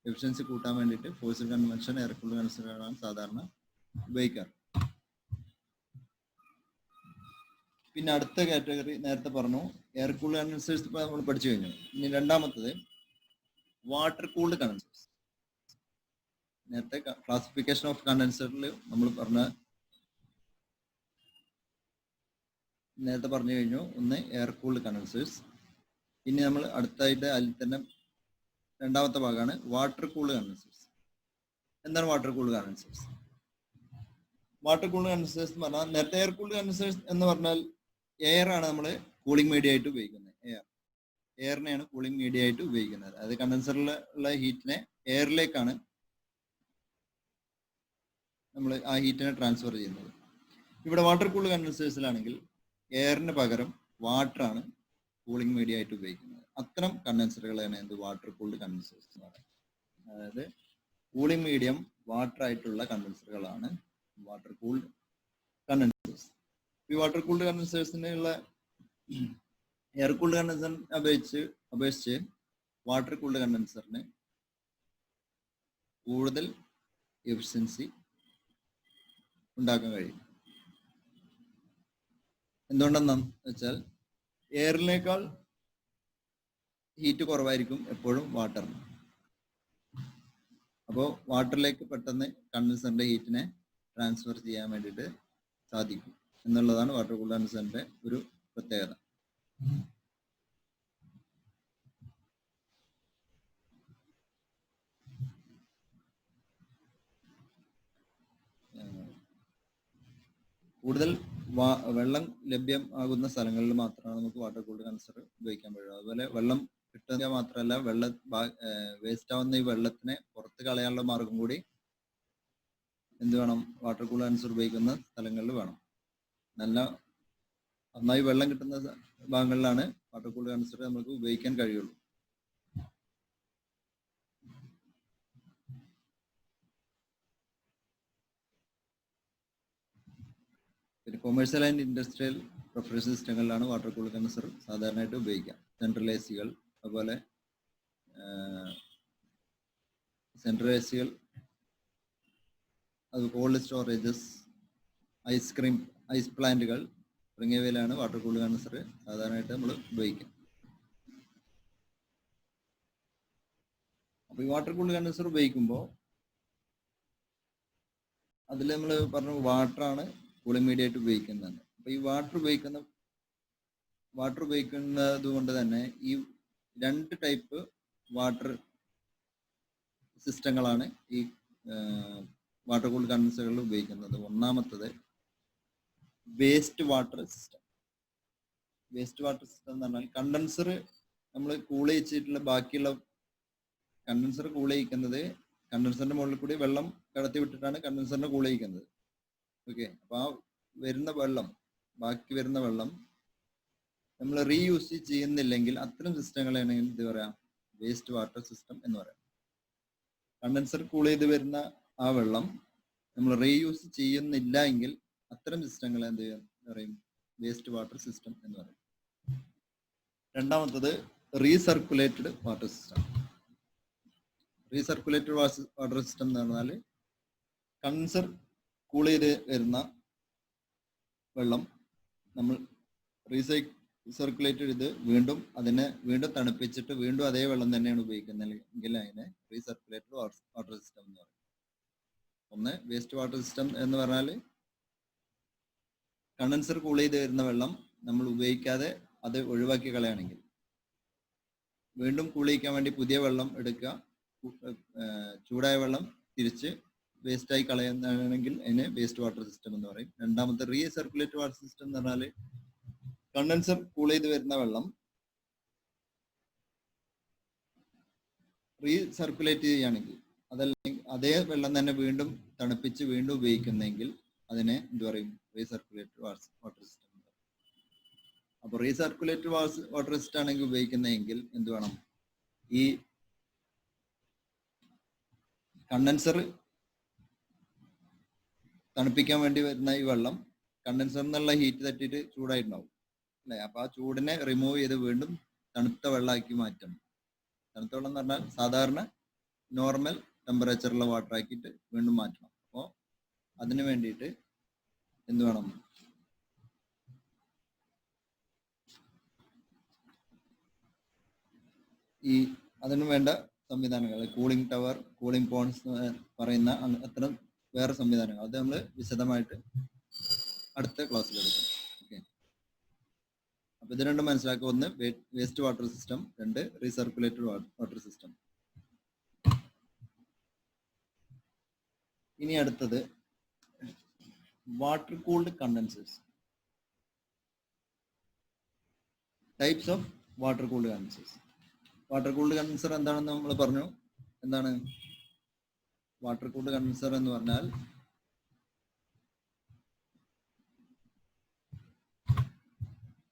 എഫിഷ്യൻസി കൂട്ടാൻ വേണ്ടിയിട്ട് ഫോഴ്സ്ഡ് കൺവെൻഷൻ എയർ കൂൾഡ് കണ്ടൻസറുകളാണ് സാധാരണ ഉപയോഗിക്കാറ്. പിന്നെ അടുത്ത കാറ്റഗറി നേരത്തെ പറഞ്ഞു, എയർ കൂൾഡ് കണ്ടൻസേഴ്സ് ഇപ്പോൾ നമ്മൾ പഠിച്ചു കഴിഞ്ഞു. ഇനി രണ്ടാമത്തത് വാട്ടർ കൂൾഡ് കണ്ടൻസേഴ്സ്. നേരത്തെ ക്ലാസിഫിക്കേഷൻ ഓഫ് കണ്ടൻസറിൽ നമ്മൾ നേരത്തെ പറഞ്ഞു കഴിഞ്ഞു, ഒന്ന് എയർ കൂൾഡ് കണ്ടൻസേഴ്സ്. ഇനി നമ്മൾ അടുത്തായിട്ട് അതിൽ തന്നെ രണ്ടാമത്തെ ഭാഗമാണ് വാട്ടർ കൂൾഡ് കണ്ടൻസേഴ്സ്. എന്താണ് water cooled condensers? Water cooled condensers എന്ന് പറഞ്ഞാൽ, നേരത്തെ എയർ കൂൾഡ് കണ്ടൻസേഴ്സ് എന്ന് പറഞ്ഞാൽ എയർ ആണ് നമ്മൾ കൂളിംഗ് മീഡിയ ആയിട്ട് ഉപയോഗിക്കുന്നത്. എയറിനെയാണ് കൂളിംഗ് മീഡിയ ആയിട്ട് ഉപയോഗിക്കുന്നത്. അതായത് കണ്ടൻസറിലുള്ള ഹീറ്റിനെ എയറിലേക്കാണ് നമ്മൾ ആ ഹീറ്റിനെ ട്രാൻസ്ഫർ ചെയ്യുന്നത്. ഇവിടെ വാട്ടർ കൂൾഡ് കണ്ടൻസേഴ്സിലാണെങ്കിൽ എയറിന് പകരം വാട്ടറാണ് കൂളിംഗ് മീഡിയ ആയിട്ട് ഉപയോഗിക്കുന്നത്. അത്തരം കണ്ടൻസറുകളാണ് എന്ത്, വാട്ടർ കൂൾഡ് കണ്ടൻസേഴ്സ് എന്ന് പറയുന്നത്. അതായത് കൂളിംഗ് മീഡിയം വാട്ടർ ആയിട്ടുള്ള കണ്ടൻസറുകളാണ് വാട്ടർ കൂൾഡ് കണ്ടൻസേഴ്സ്. ഈ വാട്ടർ കൂൾഡ് കണ്ടൻസേഴ്സിനുള്ള എയർ കൂൾഡ് കണ്ടൻസറിനെ അപേക്ഷിച്ച് വാട്ടർ കൂൾഡ് കണ്ടൻസറിന് കൂടുതൽ എഫിഷ്യൻസി ഉണ്ടാക്കാൻ കഴിയും. എന്തുകൊണ്ടെന്ന് വെച്ചാൽ എയറിനേക്കാൾ ഹീറ്റ് കുറവായിരിക്കും എപ്പോഴും വാട്ടറിന്. അപ്പോൾ വാട്ടറിലേക്ക് പെട്ടെന്ന് കണ്ടൻസറിന്റെ ഹീറ്റിനെ ട്രാൻസ്ഫർ ചെയ്യാൻ വേണ്ടിയിട്ട് സാധിക്കും എന്നുള്ളതാണ് വാട്ടർ കൂൾഡ് കണ്ടൻസറിന്റെ ഒരു പ്രത്യേകത. കൂടുതൽ വെള്ളം ലഭ്യമാകുന്ന സ്ഥലങ്ങളിൽ മാത്രമാണ് നമുക്ക് വാട്ടർ കൂൾഡ് കണ്ടൻസർ ഉപയോഗിക്കാൻ കഴിയുക. അതുപോലെ വെള്ളം കിട്ടുക മാത്രമല്ല, വേസ്റ്റ് ആവുന്ന ഈ വെള്ളത്തിനെ പുറത്ത് കളയാനുള്ള മാർഗം കൂടി എന്ത് വേണം, വാട്ടർ കൂൾഡ് കണ്ടൻസർ ഉപയോഗിക്കുന്ന സ്ഥലങ്ങളിൽ വേണം. നന്നായി വെള്ളം കിട്ടുന്ന ഭാഗങ്ങളിലാണ് വാട്ടർ കൂൾഡ് കണ്ടൻസർ നമുക്ക് ഉപയോഗിക്കാൻ കഴിയുള്ളൂ. പിന്നെ കൊമേഴ്സ്യൽ ആൻഡ് ഇൻഡസ്ട്രിയൽ റെഫ്രിജറേഷൻ സിസ്റ്റങ്ങളിലാണ് വാട്ടർ കൂൾഡ് കണ്ടൻസർ സാധാരണയായിട്ട് ഉപയോഗിക്കാം. സെൻട്രൽ എ സികൾ, അതുപോലെ അത് കോൾഡ് സ്റ്റോറേജസ്, ഐസ് പ്ലാന്റുകൾ തുടങ്ങിയവയിലാണ് വാട്ടർ കൂൾഡ് കണ്ടൻസർ സാധാരണയായിട്ട് നമ്മൾ ഉപയോഗിക്കുക. അപ്പോൾ ഈ വാട്ടർ കൂൾഡ് കണ്ടൻസർ ഉപയോഗിക്കുമ്പോൾ അതിൽ നമ്മൾ പറഞ്ഞു വാട്ടറാണ് കൂളിംഗ് മീഡിയ ആയിട്ട് ഉപയോഗിക്കുന്നത്. അപ്പോൾ ഈ വാട്ടർ ഉപയോഗിക്കുന്നത് കൊണ്ട് തന്നെ ഈ 2 ടൈപ്പ് വാട്ടർ സിസ്റ്റങ്ങളാണ് ഈ വാട്ടർ കൂൾഡ് കണ്ടൻസറുകളിൽ ഉപയോഗിക്കുന്നത്. ഒന്നാമത്തത് waste water system. Waste water system എന്ന് പറഞ്ഞാൽ കണ്ടൻസർ നമ്മൾ കൂൾ ചെയ്യിച്ചിട്ടുള്ള ബാക്കിയുള്ള കണ്ടൻസർ കൂൾ ചെയ്യിക്കുന്നത് കണ്ടൻസറിന്റെ മുകളിൽ കൂടി വെള്ളം കടത്തി വിട്ടിട്ടാണ് കണ്ടൻസറിനെ കൂൾ ചെയ്യിക്കുന്നത്. ഓക്കെ, അപ്പോൾ ആ ബാക്കി വരുന്ന വെള്ളം നമ്മൾ റീയൂസ് ചെയ്യുന്നില്ലെങ്കിൽ അത്തരം സിസ്റ്റങ്ങളാണ് എന്ത് പറയാം, വേസ്റ്റ് വാട്ടർ സിസ്റ്റം എന്ന് പറയാം. കണ്ടൻസർ കൂൾ ചെയ്ത് വരുന്ന ആ വെള്ളം നമ്മൾ റീയൂസ് ചെയ്യുന്നില്ല എങ്കിൽ അത്തരം സിസ്റ്റങ്ങളെ എന്ത് പറയും, വേസ്റ്റ് വാട്ടർ സിസ്റ്റം എന്ന് പറയും. രണ്ടാമത്തത് recirculated water system. Recirculated water system എന്ന് പറഞ്ഞാൽ കണ്ടൻസർ കൂൾ ചെയ്ത് വരുന്ന വെള്ളം നമ്മൾ റീസർക്കുലേറ്റ് ചെയ്ത് വീണ്ടും തണുപ്പിച്ചിട്ട് വീണ്ടും അതേ വെള്ളം തന്നെയാണ് ഉപയോഗിക്കുന്നതെങ്കിൽ അതിനെ റീസർക്കുലേറ്റഡ് വാട്ടർ സിസ്റ്റം എന്ന് പറയും. ഒന്ന് വേസ്റ്റ് വാട്ടർ സിസ്റ്റം എന്ന് പറഞ്ഞാൽ കണ്ടൻസർ കൂൾ ചെയ്ത് വരുന്ന വെള്ളം നമ്മൾ ഉപയോഗിക്കാതെ അത് ഒഴിവാക്കി കളയാണെങ്കിൽ വീണ്ടും കൂൾ ചെയ്യിക്കാൻ വേണ്ടി പുതിയ വെള്ളം എടുക്കുക, ചൂടായ വെള്ളം തിരിച്ച് വേസ്റ്റായി കളയുന്നതാണെങ്കിൽ അതിനെ വേസ്റ്റ് വാട്ടർ സിസ്റ്റം എന്ന് പറയും. രണ്ടാമത്തെ റീസർക്കുലേറ്റഡ് വാട്ടർ സിസ്റ്റം എന്ന് പറഞ്ഞാൽ കണ്ടൻസർ കൂൾ ചെയ്ത് വരുന്ന വെള്ളം റീസർക്കുലേറ്റ് ചെയ്യുകയാണെങ്കിൽ അതല്ലെങ്കിൽ അതേ വെള്ളം തന്നെ വീണ്ടും തണുപ്പിച്ച് വീണ്ടും ഉപയോഗിക്കുന്നെങ്കിൽ അതിനെ എന്ത് പറയും, റീസർക്കുലേറ്റഡ് വാട്ടർ സിസ്റ്റം. അപ്പോൾ റീസർക്കുലേറ്റഡ് വാട്ടർ സിസ്റ്റം ആണെങ്കിൽ ഉപയോഗിക്കുന്നതെങ്കിൽ എന്ത് വേണം, ഈ കണ്ടൻസർ തണുപ്പിക്കാൻ വേണ്ടി വരുന്ന ഈ വെള്ളം കണ്ടൻസറിൽ നിന്നുള്ള ഹീറ്റ് തട്ടിയിട്ട് ചൂടായിട്ടുണ്ടാവും അല്ലേ. അപ്പോൾ ആ ചൂടിനെ റിമൂവ് ചെയ്ത് വീണ്ടും തണുത്ത വെള്ളമാക്കി മാറ്റണം. തണുത്ത വെള്ളം എന്ന് പറഞ്ഞാൽ സാധാരണ നോർമൽ ടെമ്പറേച്ചറുള്ള വാട്ടർ ആക്കിയിട്ട് വീണ്ടും മാറ്റണം. അപ്പോൾ അതിന് വേണ്ടിയിട്ട് എന്ത് വേണം, അതിനു വേണ്ട സംവിധാനങ്ങൾ, കൂളിംഗ് ടവർ, കൂളിംഗ് പോൺസ് പറയുന്ന അത്തരം വേറെ സംവിധാനങ്ങൾ, അത് നമ്മൾ വിശദമായിട്ട് അടുത്ത ക്ലാസ്സിൽ എടുക്കും. ഓക്കെ, അപ്പൊ ഇത് രണ്ടും മനസ്സിലാക്കുക. ഒന്ന് വേസ്റ്റ് വാട്ടർ സിസ്റ്റം, രണ്ട് റീസർക്കുലേറ്റഡ് വാട്ടർ സിസ്റ്റം. ഇനി അടുത്തത് water cooled condensers. Types of water cooled condensers. Water cooled condenser എന്താണെന്ന് നമ്മൾ പറഞ്ഞു. എന്താണ് വാട്ടർ കൂൾഡ് കണ്ടൻസർ എന്ന് പറഞ്ഞാൽ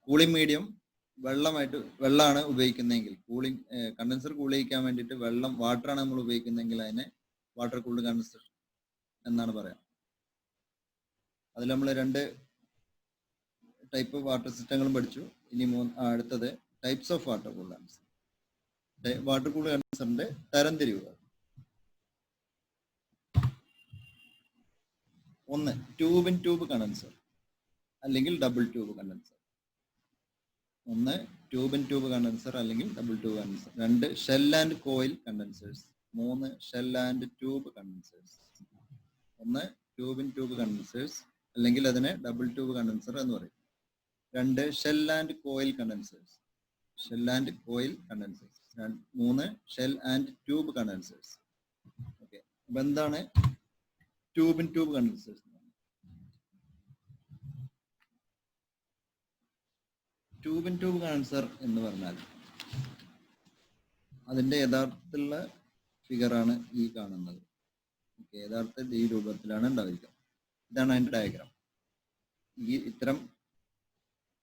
കൂളിംഗ് മീഡിയം വെള്ളമാണ് ഉപയോഗിക്കുന്നതെങ്കിൽ, കണ്ടൻസർ കൂൾ ചെയ്യിക്കാൻ വേണ്ടിയിട്ട് വാട്ടറാണ് നമ്മൾ ഉപയോഗിക്കുന്നതെങ്കിൽ അതിനെ വാട്ടർ കൂൾഡ് കണ്ടൻസർ എന്നാണ് പറയാം. അതിൽ നമ്മൾ 2 ടൈപ്പ് വാട്ടർ സിസ്റ്റങ്ങളും പഠിച്ചു. ഇനി അടുത്തത് types of water cooled condenser. Water cooled കണ്ടൻസറിന്റെ തരംതിരിവുകൾ. ഒന്ന് ട്യൂബ് ഇൻ ട്യൂബ് കണ്ടൻസർ അല്ലെങ്കിൽ ഡബിൾ ട്യൂബ് കണ്ടൻസർ. ഒന്ന് ട്യൂബ് ഇൻ ട്യൂബ് കണ്ടൻസർ അല്ലെങ്കിൽ double tube condenser. 2 shell and coil condensers. 3 shell and tube condensers. ഒന്ന് ട്യൂബ് ഇൻ ട്യൂബ് കണ്ടൻസേഴ്സ് അല്ലെങ്കിൽ അതിനെ double tube condenser എന്ന് പറയും. 2 shell and coil condensers. Shell and coil condensers. 3 shell and tube condensers. Okay, അപ്പൊ എന്താണ് tube in tube condensers? Tube in tube condenser എന്ന് പറഞ്ഞാൽ അതിന്റെ യഥാർത്ഥത്തിലുള്ള ഫിഗറാണ് ഈ കാണുന്നത്. ഓക്കെ, യഥാർത്ഥത്തിൽ ഈ രൂപത്തിലാണ് ഉണ്ടായിരിക്കുക. ഇതാണ് അതിന്റെ ഡയഗ്രാം.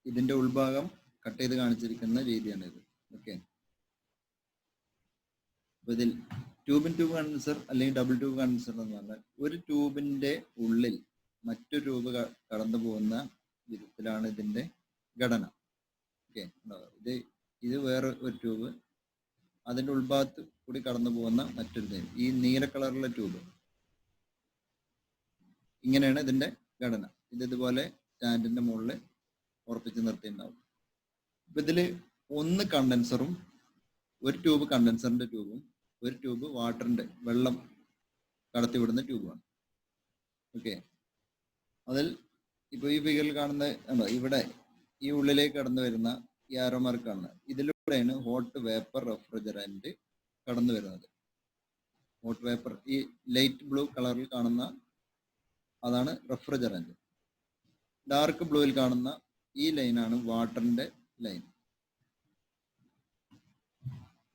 ഇതിന്റെ ഉൾഭാഗം കട്ട് ചെയ്ത് കാണിച്ചിരിക്കുന്ന രീതിയാണ് ഇത്. ഓക്കെ, അപ്പൊ ഇതിൽ ട്യൂബ് ഇൻ ട്യൂബ് കണ്ടൻസർ അല്ലെങ്കിൽ ഡബിൾ ട്യൂബ് കണ്ടൻസർ എന്ന് പറഞ്ഞാൽ ഒരു ട്യൂബിന്റെ ഉള്ളിൽ മറ്റൊരു ട്യൂബ് കടന്നു പോകുന്ന വിധത്തിലാണ് ഇതിന്റെ ഘടന. ഓക്കെ, ഇത് വേറെ ഒരു ട്യൂബ്, അതിന്റെ ഉൾഭാഗത്ത് കൂടി കടന്നു പോകുന്ന മറ്റൊരു ഈ നീല കളറുള്ള ട്യൂബ്. ഇങ്ങനെയാണ് ഇതിന്റെ ഘടന. ഇതുപോലെ സ്റ്റാൻഡിന്റെ മുകളിൽ ഉറപ്പിച്ച് നിർത്തിയിട്ടുണ്ടാവും. അപ്പൊ ഇതില് ഒന്ന് കണ്ടൻസറും ഒരു ട്യൂബ് കണ്ടൻസറിന്റെ ട്യൂബും ഒരു ട്യൂബ് വാട്ടറിന്റെ വെള്ളം കടത്തിവിടുന്ന ട്യൂബാണ്. ഓക്കെ, അതിൽ ഇപ്പൊ ഈ ഫിഗറിൽ കാണുന്ന ഇവിടെ ഈ ഉള്ളിലേക്ക് കടന്നു വരുന്ന ഈ ആരോ മാർക്ക് കാണുന്നത്, ഇതിലൂടെയാണ് ഹോട്ട് വേപ്പർ റെഫ്രിജറന്റ് കടന്നു വരുന്നത്. ഹോട്ട് വേപ്പർ ഈ ലൈറ്റ് ബ്ലൂ കളറിൽ കാണുന്ന അതാണ് റെഫ്രിജറന്റ്. ഡാർക്ക് ബ്ലൂവിൽ കാണുന്ന ഈ ലൈനാണ് വാട്ടറിന്റെ ലൈൻ,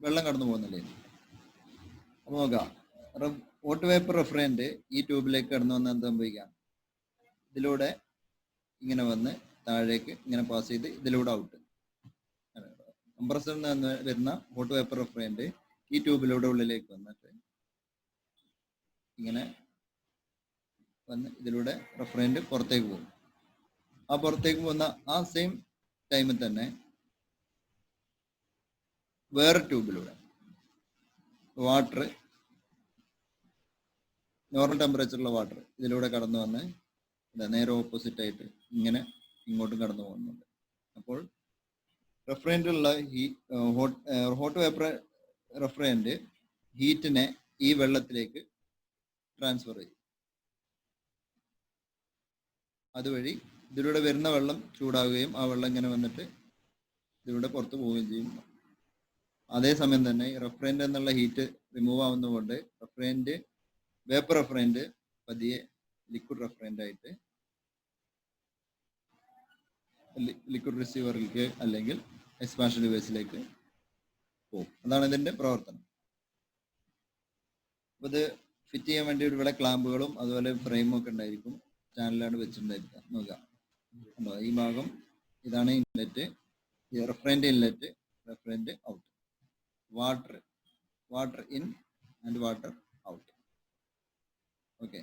വെള്ളം കടന്നു പോകുന്ന ലൈൻ. അപ്പൊ നോക്കാം, ഹോട്ട് വേപ്പർ റെഫ്രിജറന്റ് ഈ ട്യൂബിലേക്ക് കടന്നു വന്ന് എന്ത് സംഭവിക്കാം, ഇതിലൂടെ ഇങ്ങനെ വന്ന് താഴേക്ക് ഇങ്ങനെ പാസ് ചെയ്ത് ഇതിലൂടെ ഔട്ട്. കംപ്രസറിൽ നിന്ന് വരുന്ന ഹോട്ട് വേപ്പർ റെഫ്രിജറന്റ് ഈ ട്യൂബിലൂടെ ഉള്ളിലേക്ക് വന്നിട്ട് ഇങ്ങനെ വന്ന് ഇതിലൂടെ റെഫ്രിജറന്റ് പുറത്തേക്ക് പോകും. ആ പുറത്തേക്ക് പോകുന്ന ആ സെയിം ടൈമിൽ തന്നെ വേറെ ട്യൂബിലൂടെ വാട്ടർ, നോർമൽ ടെമ്പറേച്ചറുള്ള വാട്ടർ ഇതിലൂടെ കടന്നു വന്ന് നേരെ ഓപ്പോസിറ്റ് ആയിട്ട് ഇങ്ങനെ ഇങ്ങോട്ടും കടന്നു പോകുന്നുണ്ട്. അപ്പോൾ റെഫ്രിജറന്റിലുള്ള ഹോട്ട് വേപ്പർ റെഫ്രിജറന്റ് ഹീറ്റിനെ ഈ വെള്ളത്തിലേക്ക് ട്രാൻസ്ഫർ ചെയ്യും. അതുവഴി ഇതിലൂടെ വരുന്ന വെള്ളം ചൂടാവുകയും ആ വെള്ളം ഇങ്ങനെ വന്നിട്ട് ഇതിലൂടെ പുറത്തു പോവുകയും ചെയ്യും. അതേസമയം തന്നെ റെഫ്രിജറന്റ് എന്നുള്ള ഹീറ്റ് റിമൂവ് ആവുന്നതുകൊണ്ട് റെഫ്രിജറന്റ് വേപ്പർ റെഫ്രിജറന്റ് പതിയെ ലിക്വിഡ് റെഫ്രിജറന്റ് ആയിട്ട് ലിക്വിഡ് റിസീവറിലേക്ക് അല്ലെങ്കിൽ എക്സ്പാൻഷൻ ഡിവൈസിലേക്ക് പോകും. അതാണ് ഇതിന്റെ പ്രവർത്തനം. അപ്പൊ ഇത് ഫിറ്റ് ചെയ്യാൻ വേണ്ടി ഇവിടെ ക്ലാമ്പുകളും അതുപോലെ ഫ്രെയിമും ഒക്കെ ഉണ്ടായിരിക്കും. ചാനലാണ് വെച്ചിട്ടുണ്ടായിരിക്കുക. നോക്കാം, ഈ ഭാഗം ഇതാണ് inlet, refrigerant inlet, refrigerant out, water in and water out. Okay,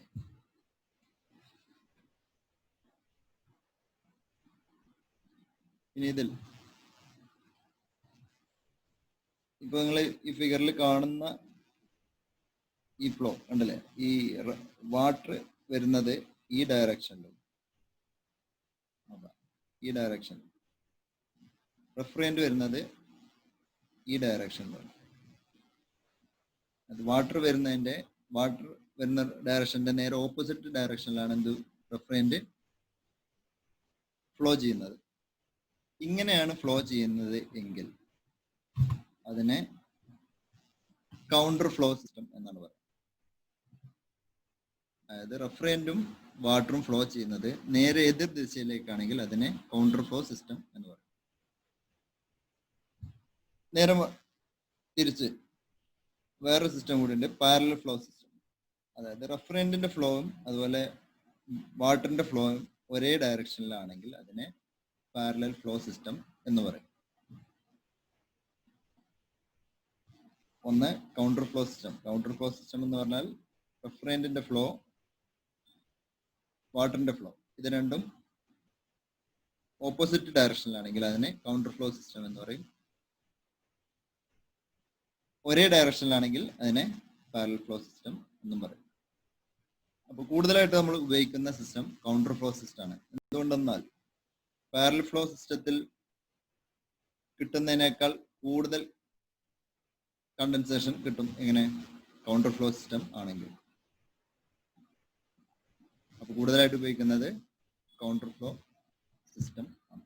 ഇനി ഇതിൽ ഇപ്പൊ നിങ്ങൾ ഈ ഫിഗറിൽ കാണുന്ന ഈ ഫ്ലോ കണ്ടല്ലേ, ഈ വാട്ടർ വരുന്നത് ഈ ഡയറക്ഷനിലും ഈ ഡയറക്ഷനിൽ, റെഫ്രിജറന്റ് വരുന്നത് ഈ ഡയറക്ഷനിലാണ്. അത് വാട്ടർ വരുന്ന ഡയറക്ഷന്റെ നേരെ ഓപ്പോസിറ്റ് ഡയറക്ഷനിലാണ് എന്ത് റെഫ്രിജറന്റ് ഫ്ലോ ചെയ്യുന്നത്. ഇങ്ങനെയാണ് ഫ്ലോ ചെയ്യുന്നത് എങ്കിൽ അതിനെ കൗണ്ടർ ഫ്ലോ സിസ്റ്റം എന്നാണ് പറയുന്നത്. അതായത് റെഫ്രിജറന്റും വാട്ടറും ഫ്ലോ ചെയ്യുന്നത് നേരെ എതിർ ദിശയിലേക്കാണെങ്കിൽ അതിനെ കൗണ്ടർ ഫ്ലോ സിസ്റ്റം എന്ന് പറയും. നേരെ തിരിച്ച് വേറെ സിസ്റ്റം കൂടി ഉണ്ട്, പാരലൽ ഫ്ലോ സിസ്റ്റം. അതായത് റെഫ്രിജറന്റിന്റെ ഫ്ലോയും അതുപോലെ വാട്ടറിന്റെ ഫ്ലോയും ഒരേ ഡയറക്ഷനിലാണെങ്കിൽ അതിനെ പാരലൽ ഫ്ലോ സിസ്റ്റം എന്ന് പറയും. ഒന്ന് counter flow system. Counter flow system എന്ന് പറഞ്ഞാൽ റെഫ്രിജറന്റിന്റെ ഫ്ലോ, വാട്ടറിന്റെ ഫ്ലോ ഇത് രണ്ടും ഓപ്പോസിറ്റ് ഡയറക്ഷനിലാണെങ്കിൽ അതിനെ കൗണ്ടർ ഫ്ലോ സിസ്റ്റം എന്ന് പറയും. ഒരേ ഡയറക്ഷനിലാണെങ്കിൽ അതിനെ പാരലൽ ഫ്ലോ സിസ്റ്റം എന്നും പറയും. അപ്പോൾ കൂടുതലായിട്ട് നമ്മൾ ഉപയോഗിക്കുന്ന സിസ്റ്റം കൗണ്ടർ ഫ്ലോ സിസ്റ്റം ആണ്. എന്തുകൊണ്ടെന്നാൽ പാരലൽ ഫ്ലോ സിസ്റ്റത്തിൽ കിട്ടുന്നതിനേക്കാൾ കൂടുതൽ കണ്ടൻസേഷൻ കിട്ടും. എങ്ങനെ? കൗണ്ടർ ഫ്ലോ സിസ്റ്റം ആണെങ്കിൽ. അപ്പൊ കൂടുതലായിട്ട് ഉപയോഗിക്കുന്നത് കൗണ്ടർ ഫ്ലോ സിസ്റ്റം ആണ്.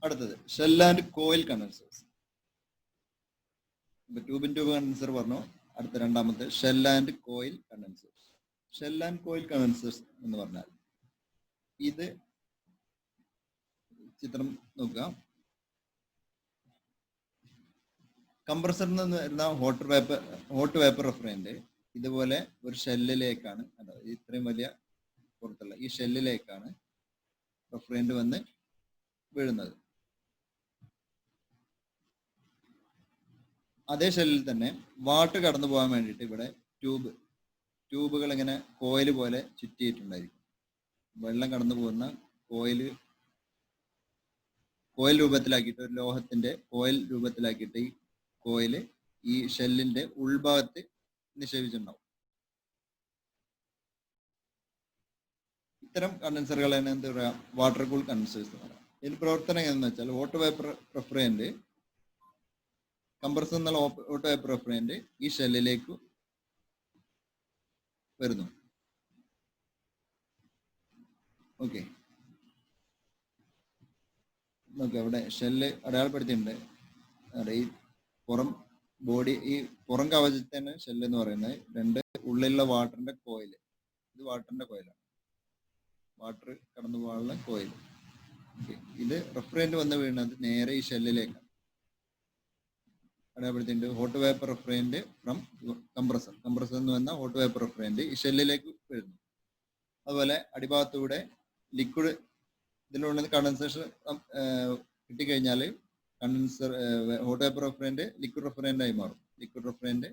അടുത്തത് shell and coil condensers. Tube condenser പറഞ്ഞു. അടുത്ത രണ്ടാമത്തെ shell and coil condensers. Shell and coil condensers എന്ന് പറഞ്ഞാൽ ഇത് ചിത്രം നോക്കുക. കംപ്രസറിൽ നിന്ന് വരുന്ന ഹോട്ട് വേപ്പർ റെഫ്രിജറന്റ് ഇതുപോലെ ഒരു ഷെല്ലിലേക്കാണ്, ഇത്രയും വലിയ പുറത്തുള്ള ഈ ഷെല്ലിലേക്കാണ് റെഫ്രിജറന്റ് വന്ന് വീഴുന്നത്. അതേ ഷെല്ലിൽ തന്നെ വാട്ടർ കടന്നു പോകാൻ വേണ്ടിയിട്ട് ഇവിടെ ട്യൂബുകൾ ഇങ്ങനെ കോയിൽ പോലെ ചുറ്റിയിട്ടുണ്ടായിരിക്കും. വെള്ളം കടന്നു പോകുന്ന കോയിൽ രൂപത്തിലാക്കിയിട്ട്, ഒരു ലോഹത്തിന്റെ കോയിൽ രൂപത്തിലാക്കിയിട്ട് ഈ കോയില് ഈ ഷെല്ലിന്റെ ഉൾഭാഗത്ത് നിക്ഷേപിച്ചിട്ടുണ്ടാവും. ഇത്തരം കണ്ടൻസറുകളാണ് എന്താ പറയുക വാട്ടർ കൂൾ കണ്ടൻസേഴ്സ് എന്ന് പറയാം. ഇതിന് പ്രവർത്തനം എന്ന് വെച്ചാൽ വാട്ടർ വേപ്പർ റെഫ്രിജറന്റ് കംപ്രസർ എന്നുള്ള വാട്ടർ വേപ്പർ റെഫ്രിജറന്റ് ഈ ഷെല്ലിലേക്ക് വരുന്നു. ഓക്കെ, നോക്കുക അവിടെ ഷെല്ല് അടയാളപ്പെടുത്തിയിട്ടുണ്ട്. ഈ പുറം ബോഡി, ഈ പുറം കവചത്താണ് ഷെല്ല് എന്ന് പറയുന്നത്. രണ്ട് ഉള്ളിലുള്ള വാട്ടറിന്റെ കോയിൽ, ഇത് വാട്ടറിന്റെ കോയിലാണ്, വാട്ടർ കടന്നു പോകാനുള്ള കോയിൽ. ഇത് റെഫ്രിജറന്റ് വന്ന് വീഴുന്നത് നേരെ ഈ ഷെല്ലിലേക്കാണ്. അടയാളപ്പെടുത്തിയിട്ടുണ്ട് hot vapour refrigerant from compressor എന്ന് വന്ന ഹോട്ട് വേപ്പർ റെഫ്രിജറന്റ് ഈ ഷെല്ലിലേക്ക് വീഴുന്നു. അതുപോലെ അടിഭാഗത്തൂടെ ലിക്വിഡ് ഇതിലുള്ള കണ്ടൻസേഷൻ കിട്ടിക്കഴിഞ്ഞാൽ condenser hot vapour refrigerant liquid refrigerant ആയി മാറും. ലിക്വിഡ് റെഫ്രിജറന്റ്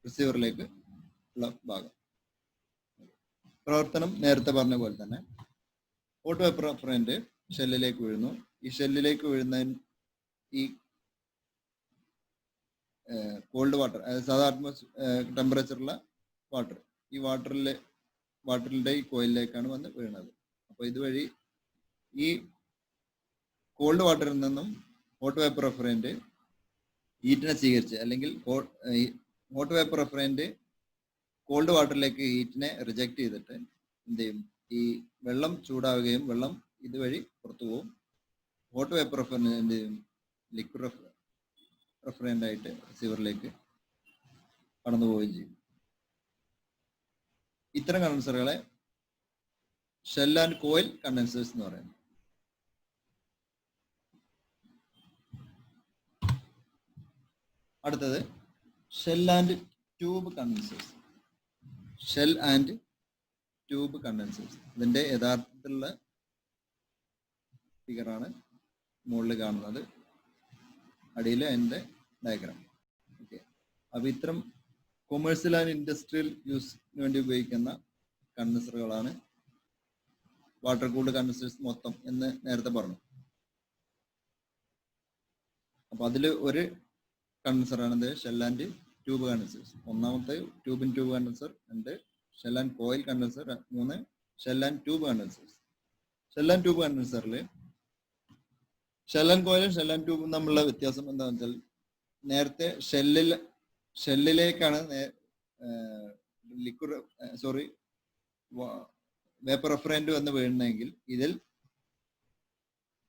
റിസീവറിലേക്ക് ഉള്ള ഭാഗം. പ്രവർത്തനം നേരത്തെ പറഞ്ഞ പോലെ തന്നെ ഹോട്ട് വേപ്പർ റെഫ്രിജറന്റ് ഷെല്ലിലേക്ക് വീഴുന്നു. ഈ ഷെല്ലിലേക്ക് വീഴുന്ന ഈ കോൾഡ് വാട്ടർ, അതായത് സാധാരണ ടെമ്പറേച്ചറുള്ള വാട്ടർ, ഈ വാട്ടറിന്റെ ഈ കോയിലിലേക്കാണ് വന്ന് വീഴുന്നത്. അപ്പോൾ ഇതുവഴി ഈ കോൾഡ് വാട്ടറിൽ നിന്നും ഹോട്ട് വേപ്പർ റെഫ്രിജറന്റ് ഹീറ്റിനെ സ്വീകരിച്ച്, അല്ലെങ്കിൽ ഹോട്ട് വേപ്പർ റെഫ്രിജറന്റ് കോൾഡ് വാട്ടറിലേക്ക് ഹീറ്റിനെ റിജക്ട് ചെയ്തിട്ട് എന്ത് ചെയ്യും, ഈ വെള്ളം ചൂടാവുകയും വെള്ളം ഇതുവഴി പുറത്തു പോകും. ഹോട്ട് വേപ്പർ റെഫ്രിജറന്റ് എന്ത് ചെയ്യും, ലിക്വിഡ് റെഫ്രിജറന്റ് ആയിട്ട് റിസീവറിലേക്ക് കടന്നു പോവുകയും ചെയ്യും. ഇത്തരം കണ്ടൻസറുകളെ ഷെൽ ആൻഡ് കോയിൽ കണ്ടൻസേഴ്സ് എന്ന് പറയുന്നു. അടുത്തത് shell and tube condensers. Shell and tube condensers ഇതിന്റെ യഥാർത്ഥത്തിലുള്ള ഫിഗറാണ് മുകളിൽ കാണുന്നത്, അടിയിൽ അതിൻ്റെ ഡയഗ്രാം. ഓക്കെ, അപ്പോൾ ഇത്തരം കൊമേഴ്സ്യൽ ആൻഡ് ഇൻഡസ്ട്രിയൽ യൂസിന് വേണ്ടി ഉപയോഗിക്കുന്ന കണ്ടൻസറുകളാണ് വാട്ടർ കൂൾഡ് കണ്ടൻസേഴ്സ് മൊത്തം എന്ന് നേരത്തെ പറഞ്ഞു. അപ്പോൾ അതിൽ ഒരു കണ്ടൻസറാണ് ഇത് ഷെൽ ആൻഡ് ട്യൂബ് കണ്ടൻസേഴ്സ്. ഒന്നാമത്തെ ട്യൂബ് ആൻഡ് ട്യൂബ് കണ്ടൻസർ, രണ്ട് ഷെൽ ആൻഡ് കോയിൽ കണ്ടൻസർ, മൂന്ന് shell and tube condensers. Shell and tube കണ്ടൻസറിൽ ഷെൽ ആൻഡ് കോയിലും ഷെൽ ആൻഡ് ട്യൂബും തമ്മിലുള്ള വ്യത്യാസം എന്താണെന്ന് വെച്ചാൽ, നേരത്തെ ഷെല്ലിലേക്കാണ് വേപ്പർ റെഫ്രിജറന്റ് വന്ന് വീഴുന്നതെങ്കിൽ ഇതിൽ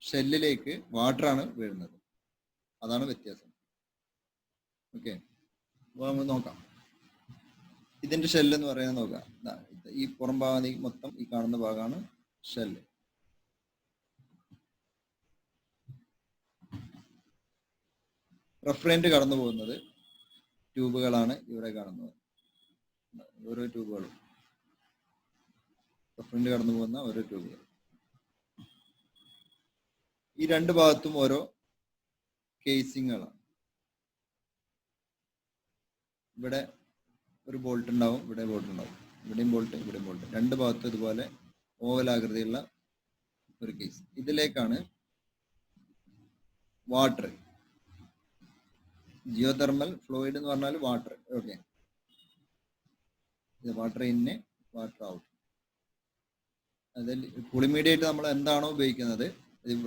ഷെല്ലിലേക്ക് വാട്ടറാണ് വീഴുന്നത്. അതാണ് വ്യത്യാസം. ഓക്കെ, അപ്പോൾ നമ്മൾ നോക്കാം. ഇതിന്റെ ഷെല്ല് എന്ന് പറയുന്നത് നോക്കാം. ഈ പുറം ഭാഗം മൊത്തം ഈ കാണുന്ന ഭാഗമാണ് ഷെല്ല്. റെഫ്രിജറന്റ് കടന്നു പോകുന്നത് ട്യൂബുകളാണ് ഇവിടെ കാണുന്നത്. ഓരോ ട്യൂബുകളും റെഫ്രിജറന്റ് കടന്നു പോകുന്ന ഓരോ ട്യൂബുകൾ. ഈ രണ്ട് ഭാഗത്തും ഓരോ കേസിങ്ങുകളാണ്. ഇവിടെ ഒരു ബോൾട്ട് ഉണ്ടാവും, ഇവിടെ ബോൾട്ട് ഉണ്ടാവും, ഇവിടെയും ബോൾട്ട്, ഇവിടെയും ബോൾട്ട്. രണ്ട് ഭാഗത്തും ഇതുപോലെ ഓവലാകൃതിയുള്ള ഒരു കേസ്. ഇതിലേക്കാണ് വാട്ടർ, ജിയോതെർമൽ ഫ്ലൂയിഡ് എന്ന് പറഞ്ഞാൽ വാട്ടർ. ഓക്കെ, വാട്ടർ ഇന്ന് വാട്ടർ ഔട്ട്. അതിൽ കുളിമീഡിയായിട്ട് നമ്മൾ എന്താണോ ഉപയോഗിക്കുന്നത്,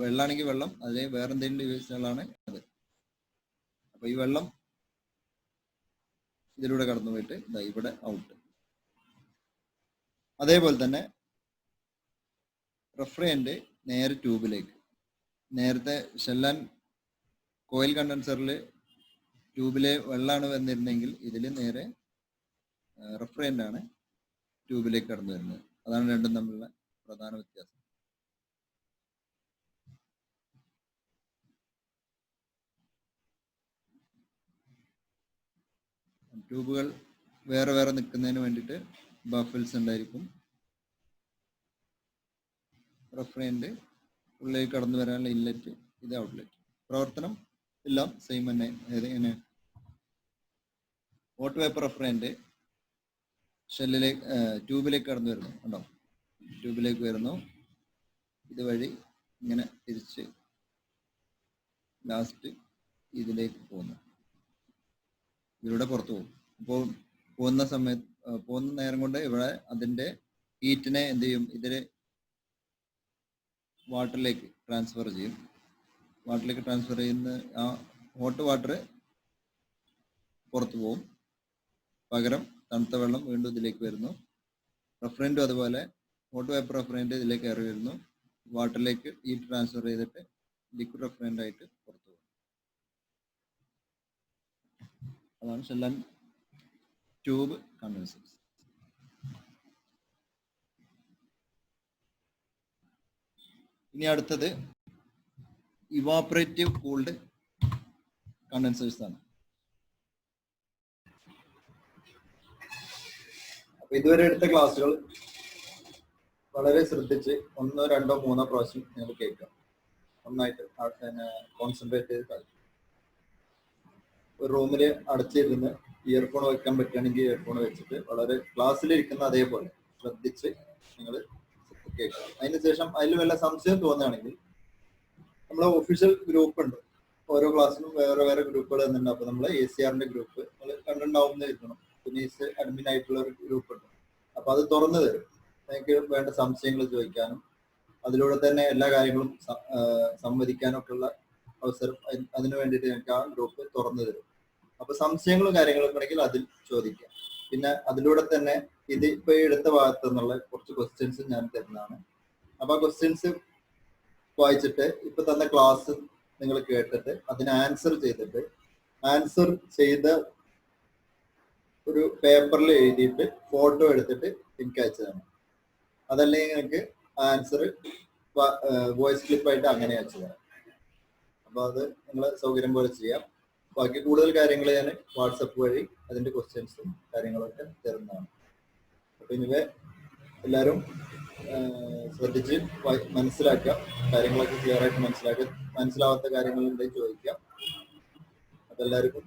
വെള്ളമാണെങ്കിൽ വെള്ളം, അല്ലെങ്കിൽ വേറെ എന്തെങ്കിലും ഉപയോഗിച്ചാലാണ് അത്. അപ്പൊ ഈ വെള്ളം ഇതിലൂടെ കടന്നു പോയിട്ട് ഇവിടെ ഔട്ട്. അതേപോലെ തന്നെ റെഫ്രിജറന്റ് നേരെ ട്യൂബിലേക്ക്. നേരത്തെ ഷെൽ ആൻഡ് കോയിൽ കണ്ടൻസറിൽ ട്യൂബിലെ വെള്ളമാണ് വന്നിരുന്നെങ്കിൽ ഇതിൽ നേരെ റെഫ്രിജറന്റ് ആണ് ട്യൂബിലേക്ക് കടന്നു വരുന്നത്. അതാണ് രണ്ടും തമ്മിലുള്ള പ്രധാന വ്യത്യാസം. ട്യൂബുകൾ വേറെ വേറെ നിൽക്കുന്നതിന് വേണ്ടിയിട്ട് ബഫിൾസ് ഉണ്ടായിരിക്കും. റെഫ്രിജറന്റ് ഉള്ളിലേക്ക് കടന്നു വരാനുള്ള ഇൻലെറ്റ്, ഇത് ഔട്ട്ലെറ്റ്. പ്രവർത്തനം എല്ലാം സെയിം തന്നെ. എങ്ങനെ വാട്ടർ വേപ്പർ റെഫ്രിജറന്റ് ഷെല്ലിലേക്ക് ട്യൂബിലേക്ക് കടന്നു വരുന്നു, ഉണ്ടോ? ട്യൂബിലേക്ക് വരുന്നു, ഇതുവഴി ഇങ്ങനെ തിരിച്ച് ലാസ്റ്റ് ഇതിലേക്ക് പോകുന്നു, ഇതിലൂടെ പുറത്തു പോകും. അപ്പോൾ പോകുന്ന നേരം കൊണ്ട് ഇവിടെ അതിൻ്റെ ഹീറ്റിനെ എന്ത് ചെയ്യും, ഇതില് വാട്ടറിലേക്ക് ട്രാൻസ്ഫർ ചെയ്യും. വാട്ടറിലേക്ക് ട്രാൻസ്ഫർ ചെയ്യുന്ന ആ ഹോട്ട് വാട്ടർ പുറത്തു പോകും, പകരം തണുത്ത വെള്ളം വീണ്ടും ഇതിലേക്ക് വരുന്നു. റഫ്രിജറന്റും അതുപോലെ ഹോട്ട് വേപ്പർ റഫ്രിജറന്റ് ഇതിലേക്ക് കയറി വരുന്നു, വാട്ടറിലേക്ക് ഹീറ്റ് ട്രാൻസ്ഫർ ചെയ്തിട്ട് ലിക്വിഡ് റഫ്രിജറന്റ് ആയിട്ട് പുറത്തു പോകും. അതാണ് ഷെൽ ആൻഡ് ട്യൂബ് കണ്ടൻസേഴ്സ്. ഇനി അടുത്തത് ഇവാപറേറ്റീവ് കൂൾഡ് കണ്ടൻസേഴ്സ് ആണ്. അപ്പൊ ഇതുവരെ എടുത്ത ക്ലാസ്സുകൾ വളരെ ശ്രദ്ധിച്ച് 1, 2, 3 പ്രാവശ്യം നിങ്ങൾ കേൾക്കാം. നന്നായിട്ട് കോൺസെൻട്രേറ്റ് ചെയ്ത് കളിക്കും. ഒരു റൂമിൽ അടച്ചിരുന്ന് ഇയർഫോൺ വെക്കാൻ പറ്റുകയാണെങ്കിൽ ഇയർഫോൺ വെച്ചിട്ട് വളരെ ക്ലാസ്സിലിരിക്കുന്ന അതേപോലെ ശ്രദ്ധിച്ച് നിങ്ങൾ കേൾക്കാം. അതിനുശേഷം അതിൽ വല്ല സംശയം തോന്നുകയാണെങ്കിൽ നമ്മളെ ഒഫീഷ്യൽ ഗ്രൂപ്പ് ഉണ്ട്, ഓരോ ക്ലാസ്സിനും വേറെ വേറെ ഗ്രൂപ്പുകൾ തന്നെയുണ്ട്. അപ്പൊ നമ്മളെ ACRന്റെ ഗ്രൂപ്പ് നിങ്ങൾ കണ്ടിട്ടുണ്ടാവുന്ന ഇരിക്കണം. ഫിനീസ് അഡ്മിൻ ആയിട്ടുള്ള ഒരു ഗ്രൂപ്പ് ഉണ്ട്. അപ്പൊ അത് തുറന്നു തരും, നിങ്ങൾക്ക് വേണ്ട സംശയങ്ങൾ ചോദിക്കാനും അതിലൂടെ തന്നെ എല്ലാ കാര്യങ്ങളും സംവദിക്കാനും ഒക്കെ ഉള്ള അവസരം അതിനു വേണ്ടിയിട്ട് ഞങ്ങൾക്ക് ആ ഗ്രൂപ്പ് തുറന്നു തരും. അപ്പൊ സംശയങ്ങളും കാര്യങ്ങളൊക്കെ ഉണ്ടെങ്കിൽ അതിൽ ചോദിക്കാം. പിന്നെ അതിലൂടെ തന്നെ ഇത് ഇപ്പൊ എടുത്ത ഭാഗത്ത് നിന്നുള്ള കുറച്ച് ക്വസ്റ്റ്യൻസ് ഞാൻ തരുന്നതാണ്. അപ്പൊ ആ ക്വസ്റ്റ്യൻസ് വായിച്ചിട്ട് ഇപ്പൊ തന്ന ക്ലാസ് നിങ്ങൾ കേട്ടിട്ട് അതിന് ആൻസർ ചെയ്തിട്ട് ആൻസർ ചെയ്ത ഒരു പേപ്പറിൽ എഴുതിയിട്ട് ഫോട്ടോ എടുത്തിട്ട് എനിക്ക് അയച്ചു തരണം. അതല്ലെങ്കിൽ നിങ്ങൾക്ക് ആൻസർ വോയിസ് ക്ലിപ്പായിട്ട് അങ്ങനെ അയച്ചു തരാം. അപ്പൊ അത് നിങ്ങൾ സൗകര്യം പോലെ ചെയ്യാം. ബാക്കി കൂടുതൽ കാര്യങ്ങൾ ഞാൻ വാട്സപ്പ് വഴി അതിന്റെ ക്വസ്റ്റ്യൻസും കാര്യങ്ങളൊക്കെ തരുന്നതാണ്. അപ്പൊ ഇനിവേ എല്ലാവരും ശ്രദ്ധിച്ച് മനസ്സിലാക്കുക, കാര്യങ്ങളൊക്കെ ക്ലിയർ ആയിട്ട് മനസ്സിലാക്കുക. മനസ്സിലാവാത്ത കാര്യങ്ങളുണ്ടെങ്കിൽ ചോദിക്കാം. അപ്പൊ എല്ലാവർക്കും